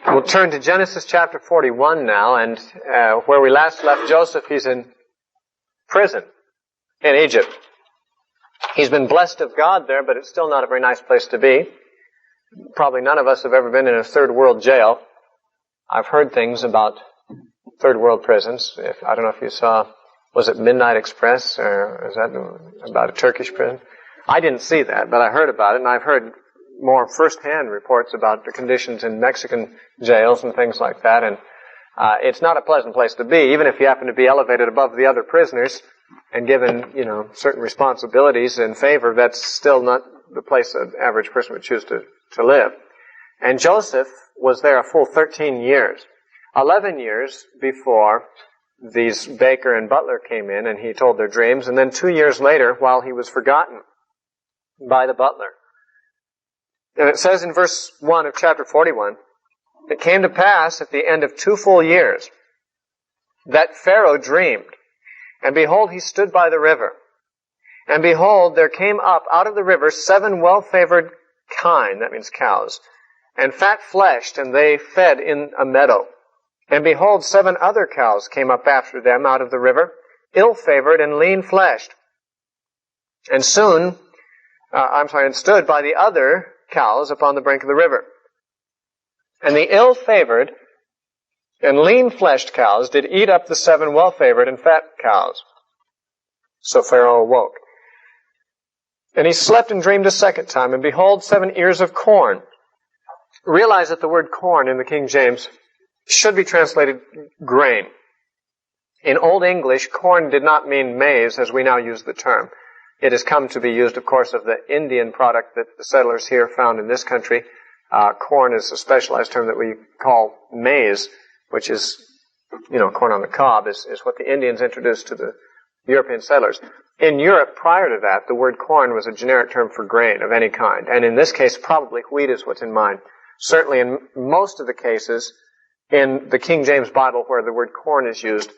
We'll turn to Genesis chapter 41 now, and where we last left Joseph, he's in prison in Egypt. He's been blessed of God there, but it's still not a very nice place to be. Probably none of us have ever been in a third world jail. I've heard things about third world prisons. I don't know if you saw, was it Midnight Express, or is that about a Turkish prison? I didn't see that, but I heard about it, and I've heard more first-hand reports about the conditions in Mexican jails and things like that, and it's not a pleasant place to be, even if you happen to be elevated above the other prisoners and given, certain responsibilities and favor. That's still not the place an average person would choose to live. And Joseph was there a full 13 years. 11 years before these baker and butler came in and he told their dreams, and then 2 years later, while he was forgotten by the butler. And it says in verse 1 of chapter 41, "It came to pass at the end of 2 full years that Pharaoh dreamed, and behold, he stood by the river. And behold, there came up out of the river 7 well-favored kine," that means cows, "and fat-fleshed, and they fed in a meadow. And behold, 7 other cows came up after them out of the river, ill-favored and lean-fleshed. And stood by the other cows upon the brink of the river. And the ill-favored and lean-fleshed cows did eat up the 7 well-favored and fat cows. So Pharaoh awoke. And he slept and dreamed a second time, and behold, 7 ears of corn." Realize that the word corn in the King James should be translated grain. In Old English, corn did not mean maize as we now use the term. It has come to be used, of course, of the Indian product that the settlers here found in this country. Corn is a specialized term that we call maize, which is, corn on the cob is what the Indians introduced to the European settlers. In Europe, prior to that, the word corn was a generic term for grain of any kind. And in this case, probably wheat is what's in mind. Certainly in most of the cases, in the King James Bible where the word corn is used,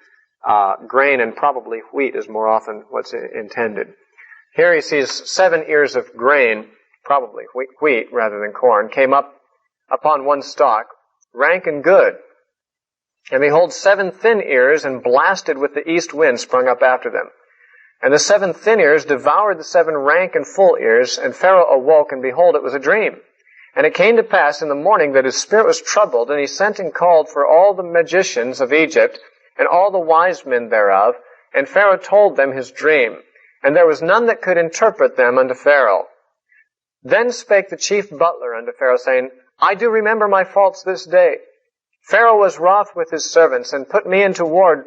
grain and probably wheat is more often what's intended. Here he sees 7 ears of grain, probably wheat rather than corn, came up upon one stalk, rank and good. And behold, 7 thin ears, and blasted with the east wind, sprung up after them. And the 7 thin ears devoured the 7 rank and full ears, and Pharaoh awoke, and behold, it was a dream. And it came to pass in the morning that his spirit was troubled, and he sent and called for all the magicians of Egypt, and all the wise men thereof, and Pharaoh told them his dream. And there was none that could interpret them unto Pharaoh. Then spake the chief butler unto Pharaoh, saying, I do remember my faults this day. Pharaoh was wroth with his servants, and put me into ward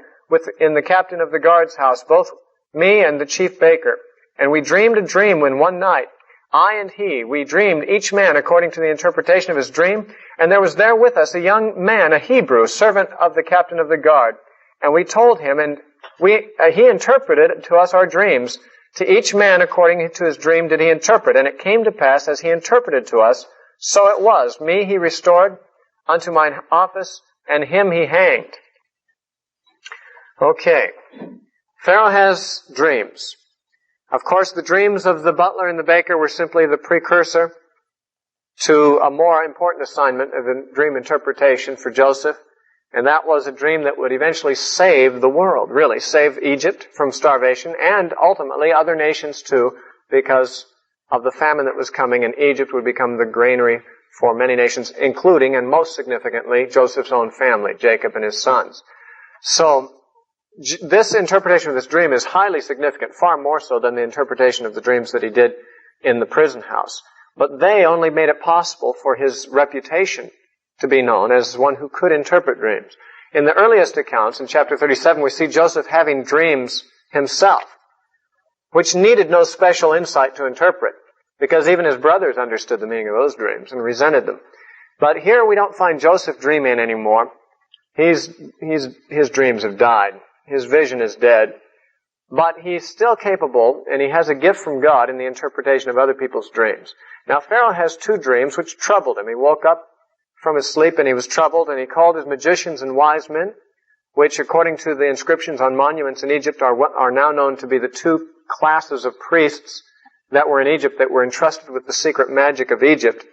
in the captain of the guard's house, both me and the chief baker. And we dreamed a dream when one night, I and he, we dreamed each man according to the interpretation of his dream. And there was there with us a young man, a Hebrew, servant of the captain of the guard. And we told him, and he interpreted to us our dreams. To each man according to his dream did he interpret. And it came to pass as he interpreted to us, so it was. Me he restored unto mine office, and him he hanged. Okay. Pharaoh has dreams. Of course, the dreams of the butler and the baker were simply the precursor to a more important assignment of a dream interpretation for Joseph. And that was a dream that would eventually save the world, really, save Egypt from starvation, and ultimately other nations too, because of the famine that was coming, and Egypt would become the granary for many nations, including, and most significantly, Joseph's own family, Jacob and his sons. So, this interpretation of this dream is highly significant, far more so than the interpretation of the dreams that he did in the prison house. But they only made it possible for his reputation to be known as one who could interpret dreams. In the earliest accounts, in chapter 37, we see Joseph having dreams himself, which needed no special insight to interpret, because even his brothers understood the meaning of those dreams and resented them. But here we don't find Joseph dreaming anymore. His dreams have died. His vision is dead. But he's still capable, and he has a gift from God in the interpretation of other people's dreams. Now, Pharaoh has 2 dreams which troubled him. He woke up from his sleep and he was troubled, and he called his magicians and wise men, which according to the inscriptions on monuments in Egypt are now known to be the 2 classes of priests that were in Egypt that were entrusted with the secret magic of Egypt,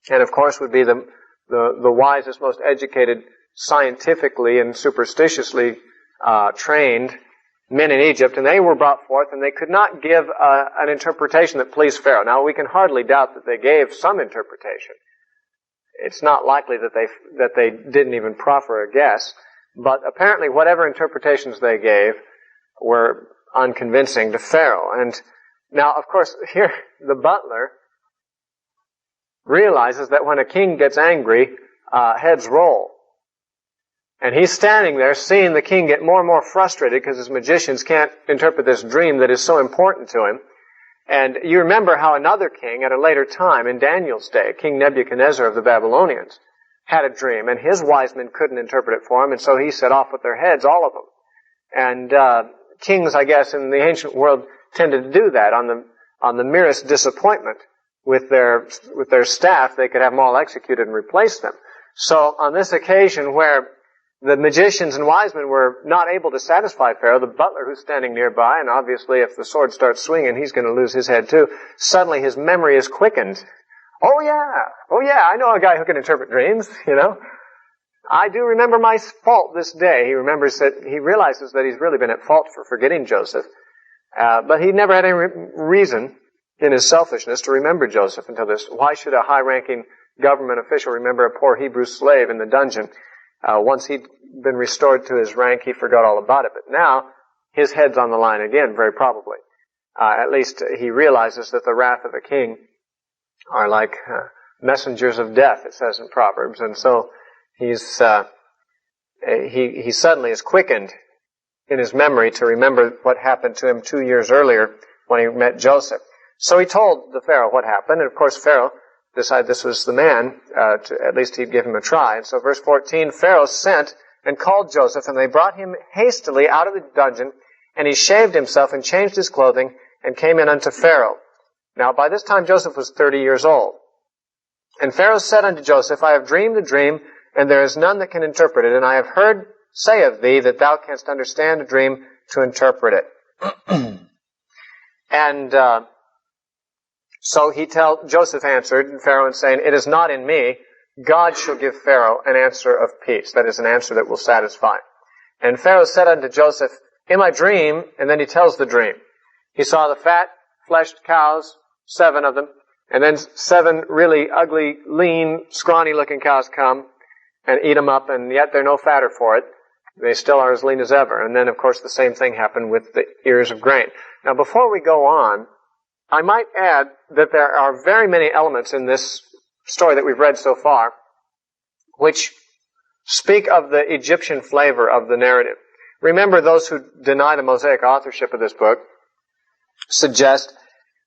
and of course would be the the wisest, most educated, scientifically and superstitiously trained men in Egypt, and they were brought forth, and they could not give an interpretation that pleased Pharaoh. Now, we can hardly doubt that they gave some interpretation. It's not likely that they didn't even proffer a guess, but apparently whatever interpretations they gave were unconvincing to Pharaoh. And now, of course, here the butler realizes that when a king gets angry, heads roll. And he's standing there seeing the king get more and more frustrated because his magicians can't interpret this dream that is so important to him. And you remember how another king at a later time in Daniel's day, King Nebuchadnezzar of the Babylonians, had a dream, and his wise men couldn't interpret it for him, and so he set off with their heads, all of them. And kings, I guess, in the ancient world tended to do that on the merest disappointment with their staff. They could have them all executed and replace them. So on this occasion where the magicians and wise men were not able to satisfy Pharaoh, the butler who's standing nearby, and obviously if the sword starts swinging, he's going to lose his head too, suddenly his memory is quickened. Oh yeah, I know a guy who can interpret dreams, I do remember my fault this day. He realizes that he's really been at fault for forgetting Joseph. But he never had any reason in his selfishness to remember Joseph until this. Why should a high-ranking government official remember a poor Hebrew slave in the dungeon? Once he'd been restored to his rank, he forgot all about it. But now, his head's on the line again, very probably. At least he realizes that the wrath of a king are like messengers of death, it says in Proverbs. And so he suddenly is quickened in his memory to remember what happened to him 2 years earlier when he met Joseph. So he told the Pharaoh what happened, and of course Pharaoh decided this was the man, at least he'd give him a try. And so verse 14, Pharaoh sent and called Joseph, and they brought him hastily out of the dungeon, and he shaved himself and changed his clothing and came in unto Pharaoh. Now by this time Joseph was 30 years old. And Pharaoh said unto Joseph, I have dreamed a dream, and there is none that can interpret it, and I have heard say of thee that thou canst understand a dream to interpret it. And so Joseph answered Pharaoh saying, it is not in me. God shall give Pharaoh an answer of peace. That is an answer that will satisfy. And Pharaoh said unto Joseph, in my dream, and then he tells the dream. He saw the fat, fleshed cows, 7 of them, and then 7 really ugly, lean, scrawny-looking cows come and eat them up, and yet they're no fatter for it. They still are as lean as ever. And then, of course, the same thing happened with the ears of grain. Now, before we go on, I might add that there are very many elements in this story that we've read so far which speak of the Egyptian flavor of the narrative. Remember, those who deny the Mosaic authorship of this book suggest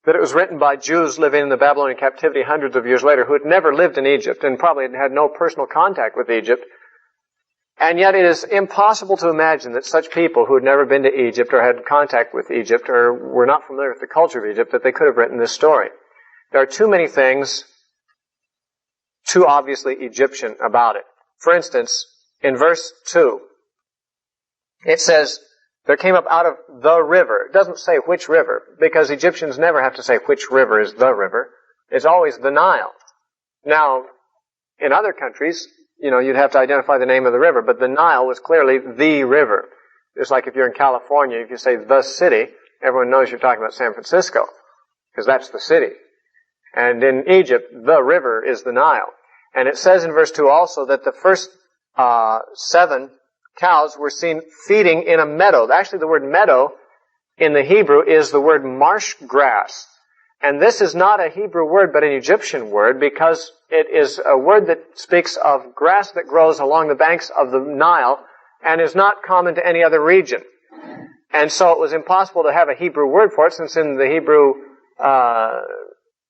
that it was written by Jews living in the Babylonian captivity hundreds of years later who had never lived in Egypt and probably had no personal contact with Egypt. And yet it is impossible to imagine that such people who had never been to Egypt or had contact with Egypt or were not familiar with the culture of Egypt, that they could have written this story. There are too many things too obviously Egyptian about it. For instance, in verse 2, it says, there came up out of the river. It doesn't say which river, because Egyptians never have to say which river is the river. It's always the Nile. Now, in other countries, you'd have to identify the name of the river, but the Nile was clearly the river. Just like if you're in California, if you say the city, everyone knows you're talking about San Francisco, because that's the city. And in Egypt, the river is the Nile. And it says in verse 2 also that the first 7 cows were seen feeding in a meadow. Actually, the word meadow in the Hebrew is the word marsh grass. And this is not a Hebrew word, but an Egyptian word, because it is a word that speaks of grass that grows along the banks of the Nile and is not common to any other region. And so it was impossible to have a Hebrew word for it, since in the Hebrew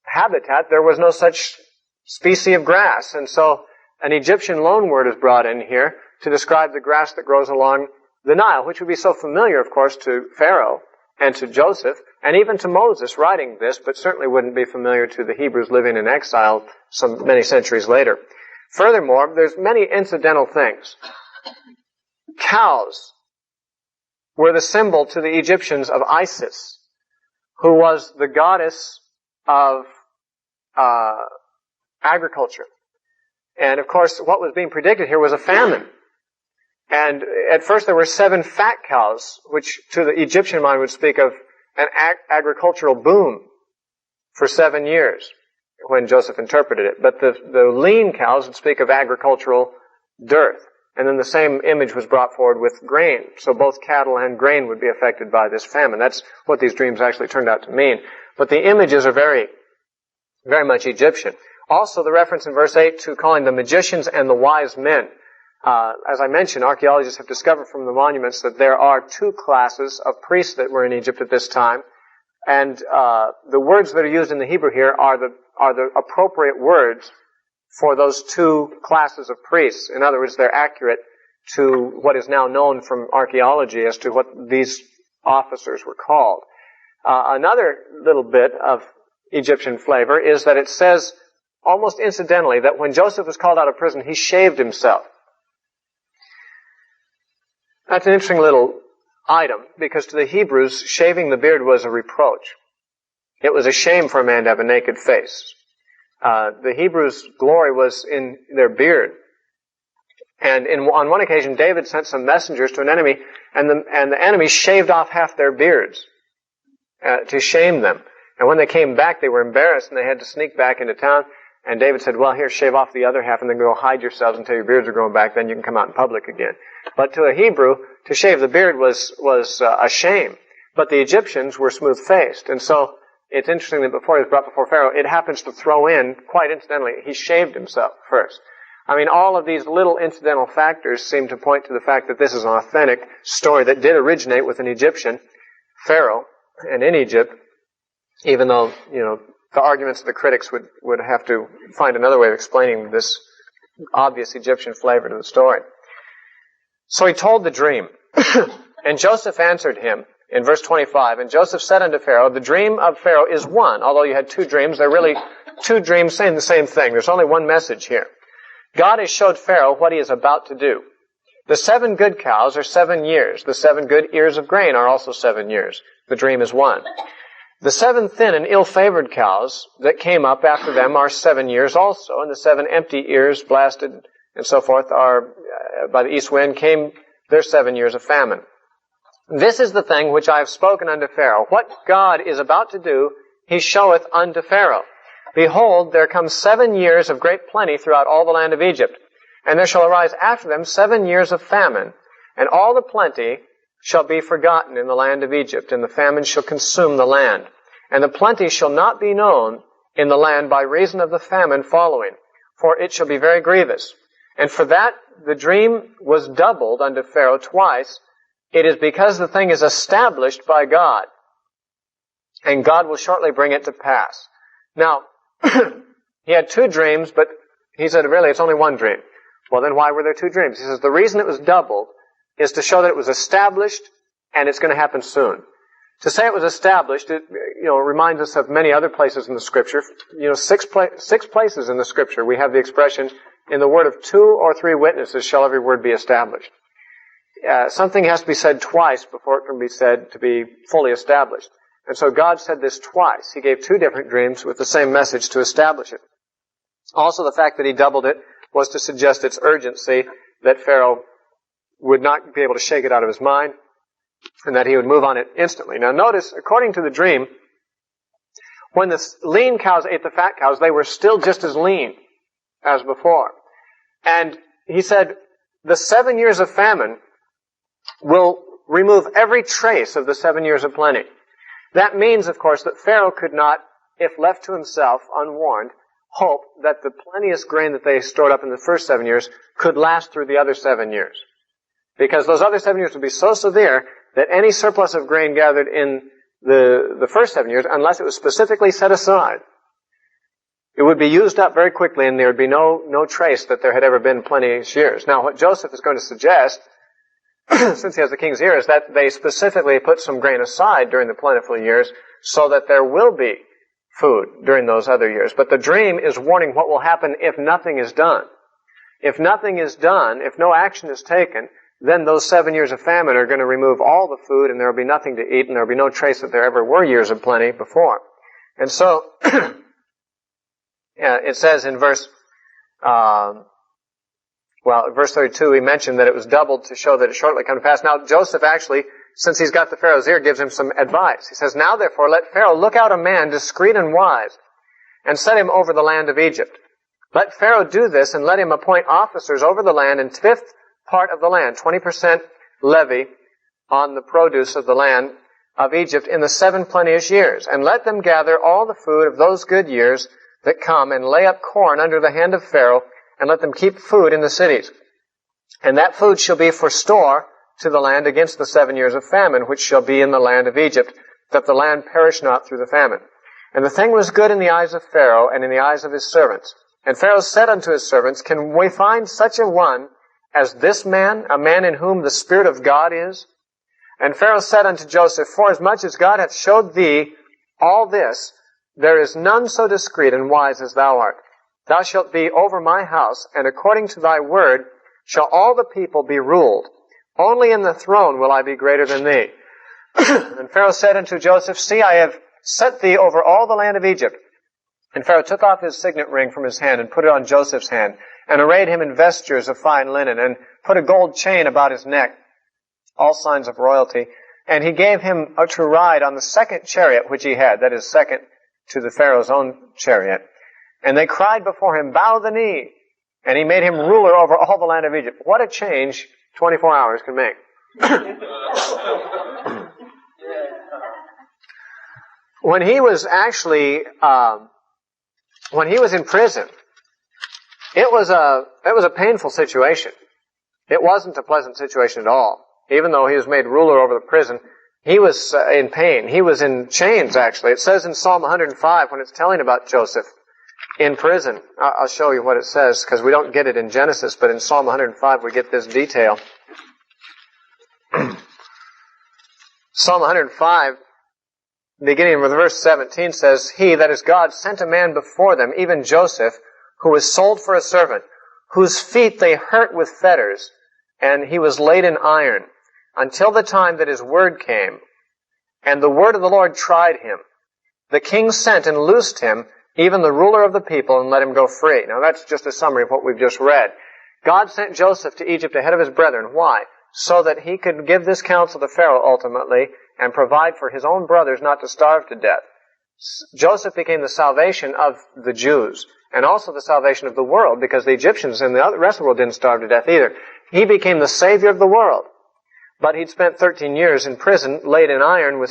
habitat there was no such species of grass. And so an Egyptian loanword is brought in here to describe the grass that grows along the Nile, which would be so familiar, of course, to Pharaoh and to Joseph, and even to Moses writing this, but certainly wouldn't be familiar to the Hebrews living in exile many centuries later. Furthermore, there's many incidental things. Cows were the symbol to the Egyptians of Isis, who was the goddess of agriculture. And of course, what was being predicted here was a famine. And at first there were 7 fat cows, which to the Egyptian mind would speak of an agricultural boom for 7 years when Joseph interpreted it. But the lean cows would speak of agricultural dearth. And then the same image was brought forward with grain. So both cattle and grain would be affected by this famine. That's what these dreams actually turned out to mean. But the images are very, very much Egyptian. Also, the reference in verse 8 to calling the magicians and the wise men. As I mentioned, archaeologists have discovered from the monuments that there are 2 classes of priests that were in Egypt at this time. And the words that are used in the Hebrew here are the appropriate words for those 2 classes of priests. In other words, they're accurate to what is now known from archaeology as to what these officers were called. Another little bit of Egyptian flavor is that it says, almost incidentally, that when Joseph was called out of prison, he shaved himself. That's an interesting little item, because to the Hebrews, shaving the beard was a reproach. It was a shame for a man to have a naked face. The Hebrews' glory was in their beard. And on one occasion, David sent some messengers to an enemy, and the enemy shaved off half their beards to shame them. And when they came back, they were embarrassed, and they had to sneak back into town. And David said, well, here, shave off the other half, and then go hide yourselves until your beards are growing back, then you can come out in public again. But to a Hebrew, to shave the beard was a shame. But the Egyptians were smooth-faced. And so it's interesting that before he was brought before Pharaoh, it happens to throw in, quite incidentally, he shaved himself first. I mean, all of these little incidental factors seem to point to the fact that this is an authentic story that did originate with an Egyptian, Pharaoh, and in Egypt, even though, the arguments of the critics would have to find another way of explaining this obvious Egyptian flavor to the story. So he told the dream, and Joseph answered him in verse 25, and Joseph said unto Pharaoh, the dream of Pharaoh is one. Although you had 2 dreams, they're really 2 dreams saying the same thing. There's only one message here. God has showed Pharaoh what he is about to do. The 7 good cows are 7 years. The 7 good ears of grain are also 7 years. The dream is one. The 7 thin and ill-favored cows that came up after them are 7 years also, and the 7 empty ears, blasted and so forth, are by the east wind, came their 7 years of famine. This is the thing which I have spoken unto Pharaoh. What God is about to do, he showeth unto Pharaoh. Behold, there come 7 years of great plenty throughout all the land of Egypt, and there shall arise after them 7 years of famine, and all the plenty shall be forgotten in the land of Egypt, and the famine shall consume the land. And the plenty shall not be known in the land by reason of the famine following, for it shall be very grievous. And for that the dream was doubled unto Pharaoh twice. It is because the thing is established by God, and God will shortly bring it to pass. Now, he had 2 dreams, but he said, really, it's only one dream. Well, then why were there 2 dreams? He says, the reason it was doubled is to show that it was established and it's going to happen soon. To say it was established, it reminds us of many other places in the Scripture. 6 places in the Scripture we have the expression, in the word of 2 or 3 witnesses shall every word be established. Something has to be said twice before it can be said to be fully established. And so God said this twice. He gave 2 different dreams with the same message to establish it. Also, the fact that he doubled it was to suggest its urgency, that Pharaoh would not be able to shake it out of his mind, and that he would move on it instantly. Now notice, according to the dream, when the lean cows ate the fat cows, they were still just as lean as before. And he said, the 7 years of famine will remove every trace of the 7 years of plenty. That means, of course, that Pharaoh could not, if left to himself, unwarned, hope that the plenteous grain that they stored up in the first 7 years could last through the other 7 years. Because those other 7 years would be so severe that any surplus of grain gathered in the first 7 years, unless it was specifically set aside, it would be used up very quickly, and there would be no trace that there had ever been plenteous years. Now, what Joseph is going to suggest, since he has the king's ear, is that they specifically put some grain aside during the plentiful years so that there will be food during those other years. But the dream is warning what will happen if nothing is done. If nothing is done, if no action is taken, then those 7 years of famine are going to remove all the food, and there will be nothing to eat, and there will be no trace that there ever were years of plenty before. And so, it says in verse verse 32, he mentioned that it was doubled to show that it shortly come to pass. Now, Joseph actually, since he's got the Pharaoh's ear, gives him some advice. He says, "Now therefore let Pharaoh look out a man discreet and wise, and set him over the land of Egypt. Let Pharaoh do this, and let him appoint officers over the land, and fifth part of the land, 20% levy on the produce of the land of Egypt in the 7 plenteous years. And let them gather all the food of those good years that come, and lay up corn under the hand of Pharaoh, and let them keep food in the cities. And that food shall be for store to the land against the 7 years of famine, which shall be in the land of Egypt, that the land perish not through the famine. And the thing was good in the eyes of Pharaoh, and in the eyes of his servants. And Pharaoh said unto his servants, Can we find such a one as this man, a man in whom the Spirit of God is? And Pharaoh said unto Joseph, Forasmuch as God hath showed thee all this, there is none so discreet and wise as thou art. Thou shalt be over my house, and according to thy word shall all the people be ruled. Only in the throne will I be greater than thee. And Pharaoh said unto Joseph, See, I have set thee over all the land of Egypt. And Pharaoh took off his signet ring from his hand, and put it on Joseph's hand, and arrayed him in vestures of fine linen, and put a gold chain about his neck, all signs of royalty. And he gave him to ride on the second chariot which he had, that is, second to the Pharaoh's own chariot. And they cried before him, Bow the knee. And he made him ruler over all the land of Egypt. What a change 24 hours can make. When he was actually, when he was in prison, it was a painful situation. It wasn't a pleasant situation at all. Even though he was made ruler over the prison, he was in pain. He was in chains, actually. It says in Psalm 105, when it's telling about Joseph in prison, I'll show you what it says, because we don't get it in Genesis, but in Psalm 105 we get this detail. Psalm 105, beginning with verse 17, says, He, that is God, sent a man before them, even Joseph, who was sold for a servant, whose feet they hurt with fetters, and he was laid in iron, until the time that his word came. And the word of the Lord tried him. The king sent and loosed him, even the ruler of the people, and let him go free. Now that's just a summary of what we've just read. God sent Joseph to Egypt ahead of his brethren. Why? So that he could give this counsel to Pharaoh ultimately, and provide for his own brothers not to starve to death. Joseph became the salvation of the Jews, and also the salvation of the world, because the Egyptians and the rest of the world didn't starve to death either. He became the Savior of the world. But he'd spent 13 years in prison, laid in iron with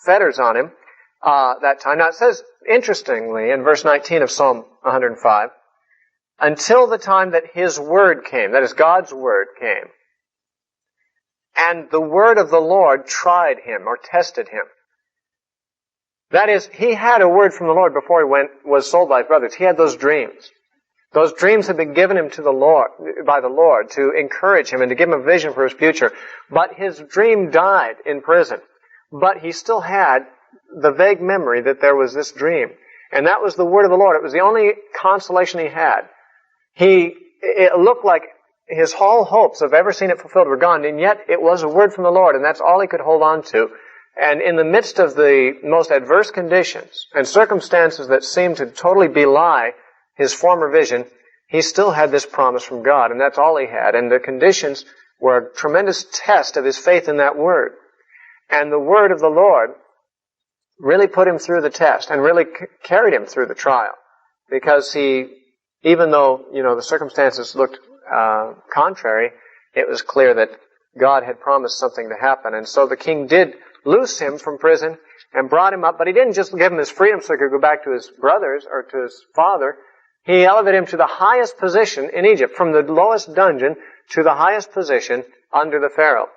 fetters on him, that time. Now it says, interestingly, in verse 19 of Psalm 105, until the time that his word came, that is, God's word came. And the word of the Lord tried him, or tested him. That is, he had a word from the Lord before he was sold by his brothers. He had those dreams. Those dreams had been given him by the Lord to encourage him and to give him a vision for his future. But his dream died in prison. But he still had the vague memory that there was this dream. And that was the word of the Lord. It was the only consolation he had. It looked like his whole hopes of ever seeing it fulfilled were gone, and yet it was a word from the Lord, and that's all he could hold on to. And in the midst of the most adverse conditions and circumstances that seemed to totally belie his former vision, he still had this promise from God, and that's all he had. And the conditions were a tremendous test of his faith in that word. And the word of the Lord really put him through the test and really carried him through the trial. Because even though, the circumstances looked contrary, it was clear that God had promised something to happen. And so the king did loose him from prison and brought him up, but he didn't just give him his freedom so he could go back to his brothers or to his father. He elevated him to the highest position in Egypt, from the lowest dungeon to the highest position under the Pharaoh.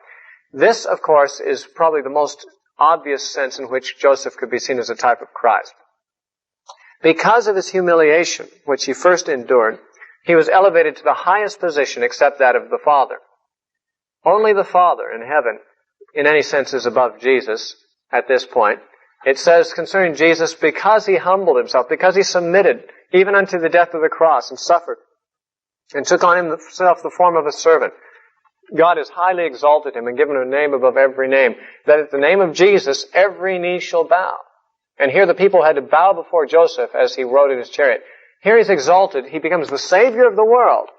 This, of course, is probably the most obvious sense in which Joseph could be seen as a type of Christ. Because of his humiliation, which he first endured, he was elevated to the highest position except that of the Father. Only the Father in heaven, in any sense, is above Jesus at this point. It says concerning Jesus, because he humbled himself, because he submitted even unto the death of the cross and suffered, and took on himself the form of a servant, God has highly exalted him and given him a name above every name, that at the name of Jesus every knee shall bow. And here the people had to bow before Joseph as he rode in his chariot. Here he's exalted. He becomes the Savior of the world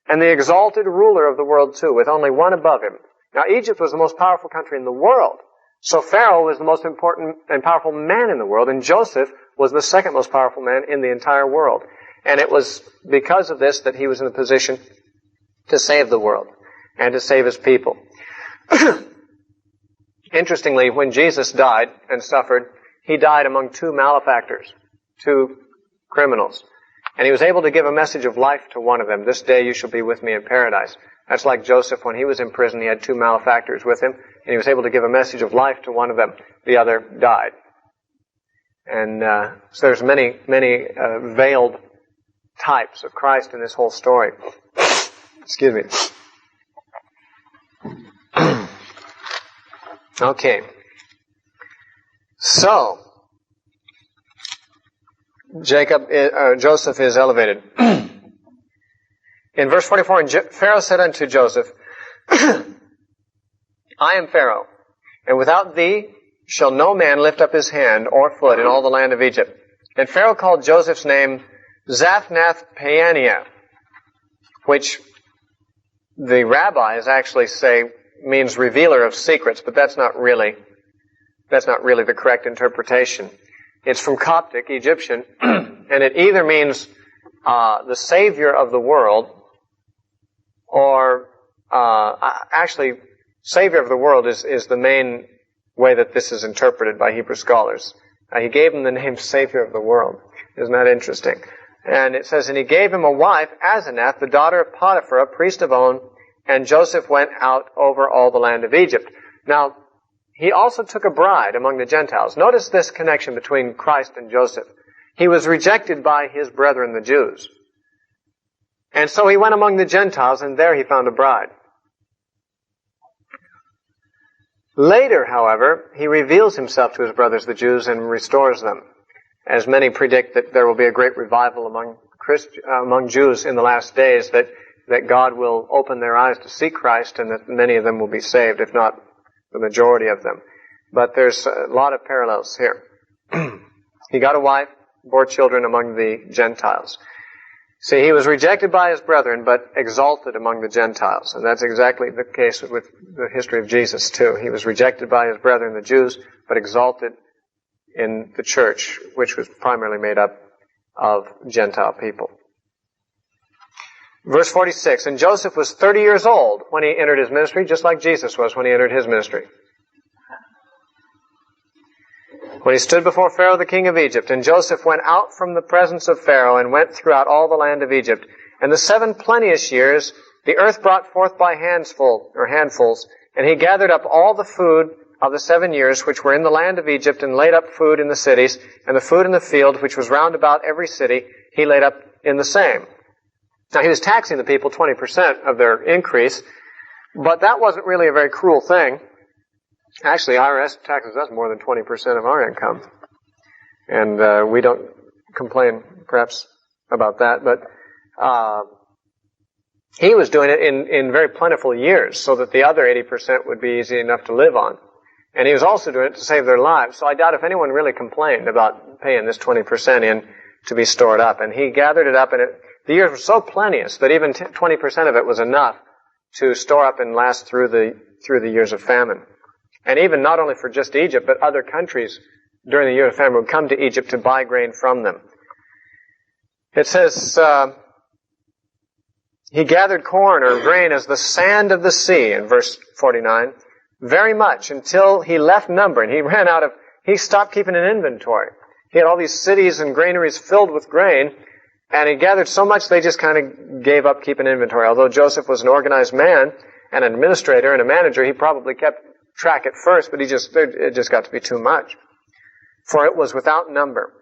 and the exalted ruler of the world too, with only one above him. Now, Egypt was the most powerful country in the world. So Pharaoh was the most important and powerful man in the world, and Joseph was the second most powerful man in the entire world. And it was because of this that he was in a position to save the world and to save his people. Interestingly, when Jesus died and suffered, he died among two malefactors, two criminals. And he was able to give a message of life to one of them. This day you shall be with me in paradise. That's like Joseph when he was in prison. He had two malefactors with him, and he was able to give a message of life to one of them. The other died. And so there's many veiled types of Christ in this whole story. Excuse me. Okay. So, Joseph is elevated. In verse 44, and Pharaoh said unto Joseph, I am Pharaoh, and without thee shall no man lift up his hand or foot in all the land of Egypt. And Pharaoh called Joseph's name Zaphnath-Paaneah, which the rabbis actually say means revealer of secrets, but that's not really the correct interpretation. It's from Coptic, Egyptian, and it either means the Savior of the world, or actually, Savior of the world is the main way that this is interpreted by Hebrew scholars. He gave him the name Savior of the world. Isn't that interesting? And it says, and he gave him a wife, Asenath, the daughter of Potiphar, a priest of On, and Joseph went out over all the land of Egypt. Now, he also took a bride among the Gentiles. Notice this connection between Christ and Joseph. He was rejected by his brethren, the Jews. And so he went among the Gentiles, and there he found a bride. Later, however, he reveals himself to his brothers, the Jews, and restores them. As many predict that there will be a great revival among Jews in the last days, that God will open their eyes to see Christ, and that many of them will be saved, if not the majority of them. But there's a lot of parallels here. He got a wife, bore children among the Gentiles. See, he was rejected by his brethren, but exalted among the Gentiles. And that's exactly the case with the history of Jesus, too. He was rejected by his brethren, the Jews, but exalted in the church, which was primarily made up of Gentile people. Verse 46, and Joseph was 30 years old when he entered his ministry, just like Jesus was when he entered his ministry. When he stood before Pharaoh, the king of Egypt, and Joseph went out from the presence of Pharaoh and went throughout all the land of Egypt. And the 7 plenteous years, the earth brought forth by handfuls, and he gathered up all the food of the 7 years which were in the land of Egypt, and laid up food in the cities, and the food in the field, which was round about every city, he laid up in the same. Now, he was taxing the people 20% of their increase, but that wasn't really a very cruel thing. Actually, IRS taxes us more than 20% of our income. And we don't complain, perhaps, about that, but he was doing it in very plentiful years, so that the other 80% would be easy enough to live on. And he was also doing it to save their lives. So I doubt if anyone really complained about paying this 20% in to be stored up. And he gathered it up, and the years were so plenteous that even 20% of it was enough to store up and last through the years of famine. And even not only for just Egypt, but other countries during the year of famine would come to Egypt to buy grain from them. It says, he gathered corn or grain as the sand of the sea, in verse 49, very much, until he left number, and he stopped keeping an inventory. He had all these cities and granaries filled with grain, and he gathered so much they just kind of gave up keeping inventory. Although Joseph was an organized man and an administrator and a manager, he probably kept track at first, but it just got to be too much. For it was without number.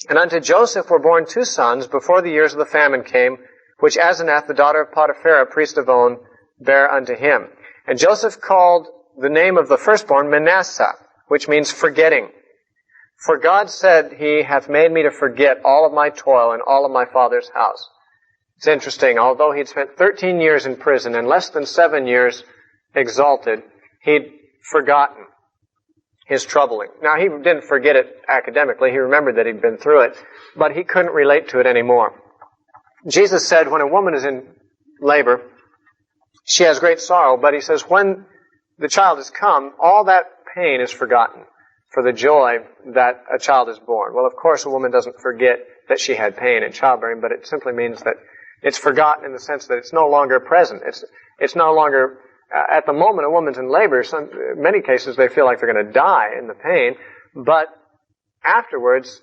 And unto Joseph were born 2 sons before the years of the famine came, which Asenath, the daughter of Potiphar, priest of On, bare unto him. And Joseph called the name of the firstborn Manasseh, which means forgetting. For God said, he hath made me to forget all of my toil and all of my father's house. It's interesting. Although he'd spent 13 years in prison and less than 7 years exalted, he'd forgotten. his troubling. Now, he didn't forget it academically. He remembered that he'd been through it, but he couldn't relate to it anymore. Jesus said when a woman is in labor, she has great sorrow, but he says when the child has come, all that pain is forgotten for the joy that a child is born. Well, of course, a woman doesn't forget that she had pain in childbearing, but it simply means that it's forgotten in the sense that it's no longer present. It's no longer, at the moment a woman's in labor, in many cases they feel like they're going to die in the pain, but afterwards,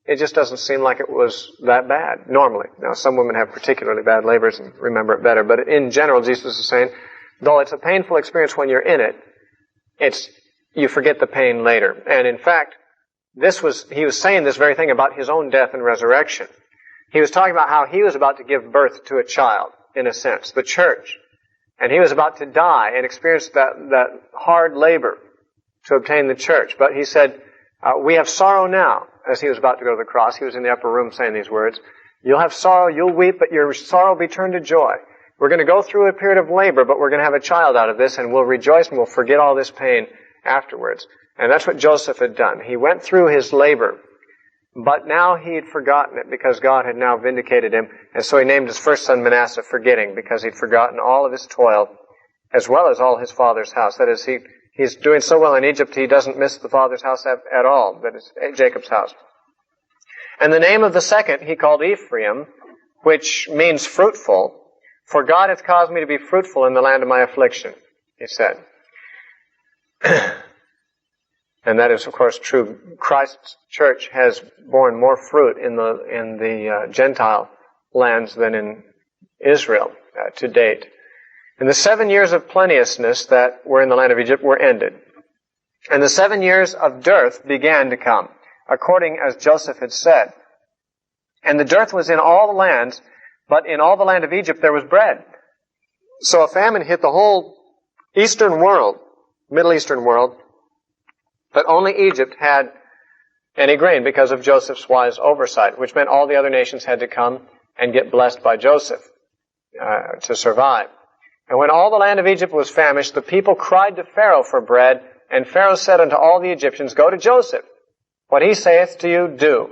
it just doesn't seem like it was that bad, normally. Now, some women have particularly bad labors and remember it better, but in general, Jesus is saying, though it's a painful experience when you're in it, you forget the pain later. And in fact, he was saying this very thing about his own death and resurrection. He was talking about how he was about to give birth to a child, in a sense, the church. And he was about to die and experience that hard labor to obtain the church. But he said, we have sorrow now, as he was about to go to the cross. He was in the upper room saying these words. You'll have sorrow, you'll weep, but your sorrow will be turned to joy. We're going to go through a period of labor, but we're going to have a child out of this, and we'll rejoice and we'll forget all this pain afterwards. And that's what Joseph had done. He went through his labor, but now he had forgotten it because God had now vindicated him. And so he named his first son Manasseh, forgetting, because he'd forgotten all of his toil as well as all his father's house. That is, he's doing so well in Egypt, he doesn't miss the father's house at all. That is Jacob's house. And the name of the second he called Ephraim, which means fruitful. For God hath caused me to be fruitful in the land of my affliction, he said. And that is, of course, true. Christ's church has borne more fruit in the Gentile lands than in Israel to date. And the 7 years of plenteousness that were in the land of Egypt were ended. And the 7 years of dearth began to come, according as Joseph had said. And the dearth was in all the lands, but in all the land of Egypt there was bread. So a famine hit the whole eastern world, Middle Eastern world, but only Egypt had any grain because of Joseph's wise oversight, which meant all the other nations had to come and get blessed by Joseph to survive. And when all the land of Egypt was famished, the people cried to Pharaoh for bread, and Pharaoh said unto all the Egyptians, Go to Joseph. What he saith to you, do.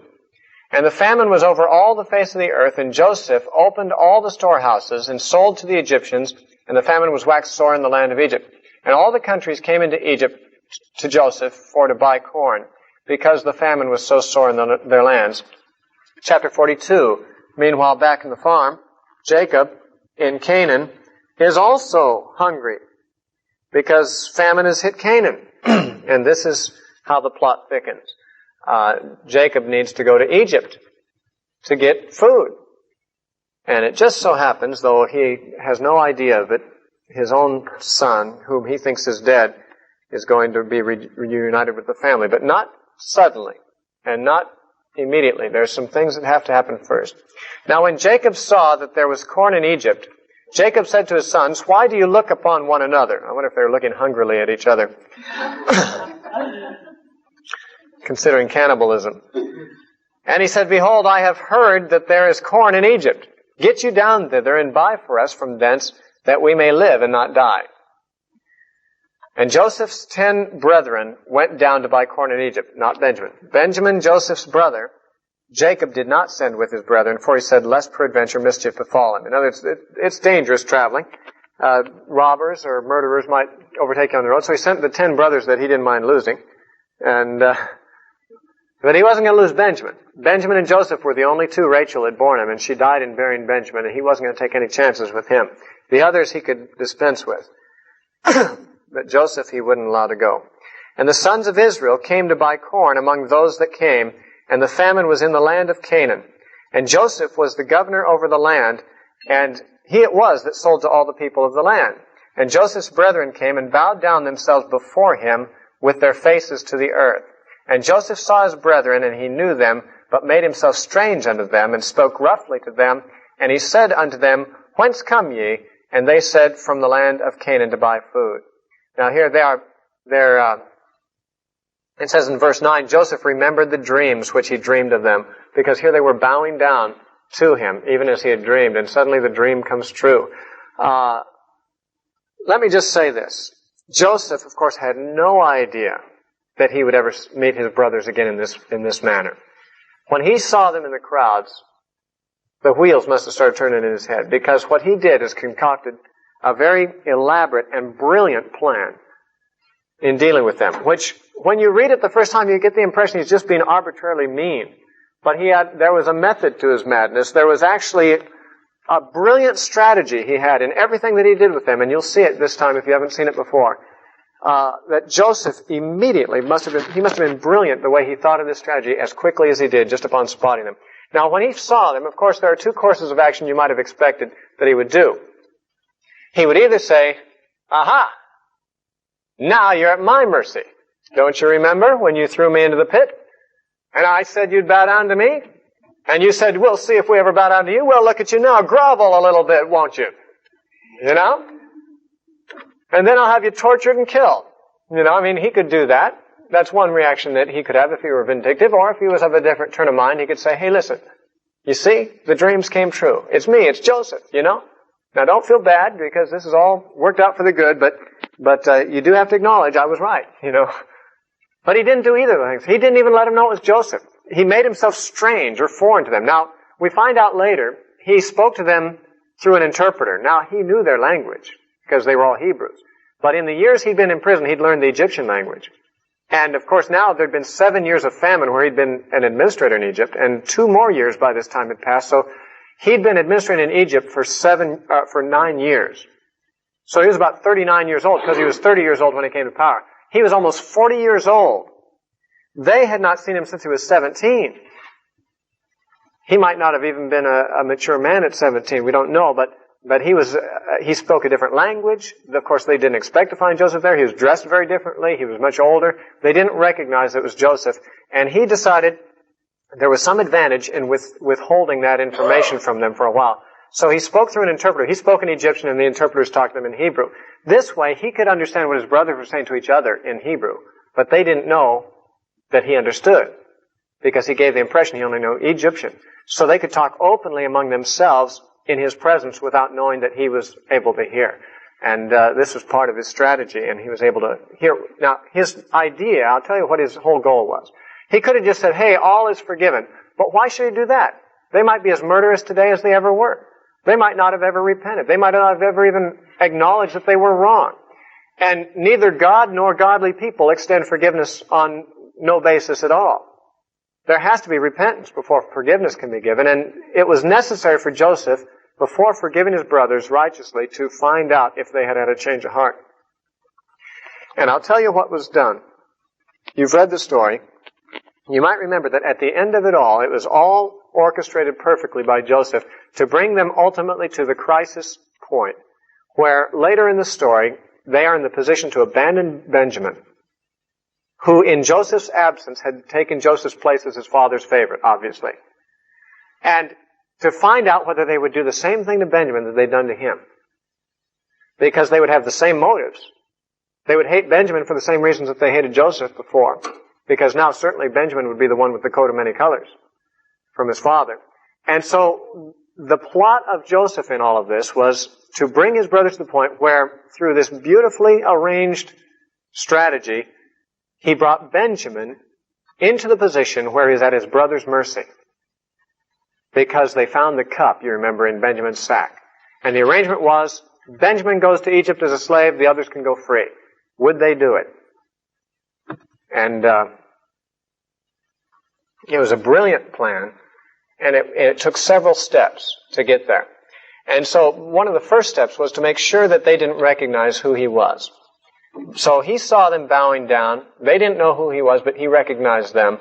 And the famine was over all the face of the earth, and Joseph opened all the storehouses and sold to the Egyptians, and the famine was waxed sore in the land of Egypt. And all the countries came into Egypt to Joseph for to buy corn, because the famine was so sore in their lands. Chapter 42. Meanwhile, back in the farm, Jacob in Canaan is also hungry, because famine has hit Canaan. And this is how the plot thickens. Jacob needs to go to Egypt to get food. And it just so happens, though he has no idea of it, his own son, whom he thinks is dead, is going to be reunited with the family. But not suddenly, and not immediately. There's some things that have to happen first. Now when Jacob saw that there was corn in Egypt, Jacob said to his sons, Why do you look upon one another? I wonder if they were looking hungrily at each other. Considering cannibalism. And he said, Behold, I have heard that there is corn in Egypt. Get you down thither and buy for us from thence, that we may live and not die. And Joseph's 10 brethren went down to buy corn in Egypt, not Benjamin. Benjamin, Joseph's brother, Jacob did not send with his brethren, for he said, Lest peradventure mischief befall him. In other words, it's dangerous traveling. Robbers or murderers might overtake you on the road. So he sent the 10 brothers that he didn't mind losing. And but he wasn't going to lose Benjamin. Benjamin and Joseph were the only two Rachel had borne him, and she died in bearing Benjamin, and he wasn't going to take any chances with him. The others he could dispense with. But Joseph he wouldn't allow to go. And the sons of Israel came to buy corn among those that came, and the famine was in the land of Canaan. And Joseph was the governor over the land, and he it was that sold to all the people of the land. And Joseph's brethren came and bowed down themselves before him with their faces to the earth. And Joseph saw his brethren, and he knew them, but made himself strange unto them, and spoke roughly to them. And he said unto them, Whence come ye? And they said, From the land of Canaan to buy food. Now here they are, it says in verse 9, Joseph remembered the dreams which he dreamed of them, because here they were bowing down to him, even as he had dreamed, and suddenly the dream comes true. Let me just say this. Joseph, of course, had no idea that he would ever meet his brothers again in this manner. When he saw them in the crowds, the wheels must have started turning in his head, because what he did is concocted a very elaborate and brilliant plan in dealing with them, which, when you read it the first time, you get the impression he's just being arbitrarily mean. But there was a method to his madness. There was actually a brilliant strategy he had in everything that he did with them, and you'll see it this time if you haven't seen it before. That Joseph immediately must have been brilliant the way he thought of this strategy as quickly as he did just upon spotting them. Now, when he saw them, of course, there are two courses of action you might have expected that he would do. He would either say, "Aha! Now you're at my mercy. Don't you remember when you threw me into the pit? And I said you'd bow down to me? And you said, we'll see if we ever bow down to you. Well, look at you now. Grovel a little bit, won't you? You know? And then I'll have you tortured and killed." You know, I mean, he could do that. That's one reaction that he could have if he were vindictive. Or if he was of a different turn of mind, he could say, "Hey, listen, you see, the dreams came true. It's me, it's Joseph, you know? Now don't feel bad, because this is all worked out for the good, but you do have to acknowledge I was right, you know." But he didn't do either of those things. He didn't even let them know it was Joseph. He made himself strange or foreign to them. Now, we find out later, he spoke to them through an interpreter. Now, he knew their language, because they were all Hebrews. But in the years he'd been in prison, he'd learned the Egyptian language. And, of course, now there'd been 7 years of famine where he'd been an administrator in Egypt, and 2 more years by this time had passed. So he'd been administrating in Egypt for 9 years. So he was about 39 years old, because he was 30 years old when he came to power. He was almost 40 years old. They had not seen him since he was 17. He might not have even been a mature man at 17. We don't know, but he spoke a different language. Of course, they didn't expect to find Joseph there. He was dressed very differently. He was much older. They didn't recognize it was Joseph. And he decided there was some advantage in withholding that information from them for a while. So he spoke through an interpreter. He spoke in Egyptian, and the interpreters talked to them in Hebrew. This way, he could understand what his brothers were saying to each other in Hebrew. But they didn't know that he understood, because he gave the impression he only knew Egyptian. So they could talk openly among themselves in his presence without knowing that he was able to hear. And this was part of his strategy, and he was able to hear. Now, his idea, I'll tell you what his whole goal was. He could have just said, "Hey, all is forgiven." But why should he do that? They might be as murderous today as they ever were. They might not have ever repented. They might not have ever even acknowledged that they were wrong. And neither God nor godly people extend forgiveness on no basis at all. There has to be repentance before forgiveness can be given. And it was necessary for Joseph, before forgiving his brothers righteously, to find out if they had had a change of heart. And I'll tell you what was done. You've read the story. You might remember that at the end of it all, it was all orchestrated perfectly by Joseph to bring them ultimately to the crisis point, where later in the story, they are in the position to abandon Benjamin, who in Joseph's absence had taken Joseph's place as his father's favorite, obviously. And to find out whether they would do the same thing to Benjamin that they'd done to him. Because they would have the same motives. They would hate Benjamin for the same reasons that they hated Joseph before. Because now certainly Benjamin would be the one with the coat of many colors from his father. And so the plot of Joseph in all of this was to bring his brothers to the point where, through this beautifully arranged strategy, he brought Benjamin into the position where he's at his brother's mercy. Because they found the cup, you remember, in Benjamin's sack. And the arrangement was, Benjamin goes to Egypt as a slave, the others can go free. Would they do it? And it was a brilliant plan, and it took several steps to get there. And so one of the first steps was to make sure that they didn't recognize who he was. So he saw them bowing down. They didn't know who he was, but he recognized them.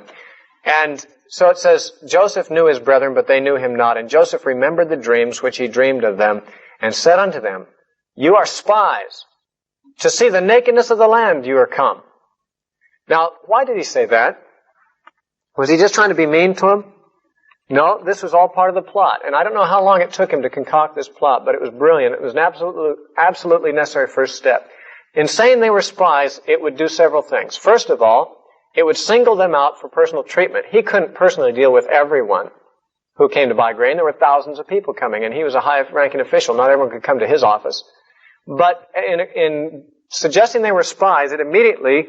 And so it says, Joseph knew his brethren, but they knew him not. And Joseph remembered the dreams which he dreamed of them, and said unto them, You are spies. To see the nakedness of the land you are come. Now, why did he say that? Was he just trying to be mean to them? No, this was all part of the plot. And I don't know how long it took him to concoct this plot, but it was brilliant. It was an absolutely necessary first step. In saying they were spies, it would do several things. First of all, it would single them out for personal treatment. He couldn't personally deal with everyone who came to buy grain. There were thousands of people coming, and he was a high-ranking official. Not everyone could come to his office. But in suggesting they were spies, it immediately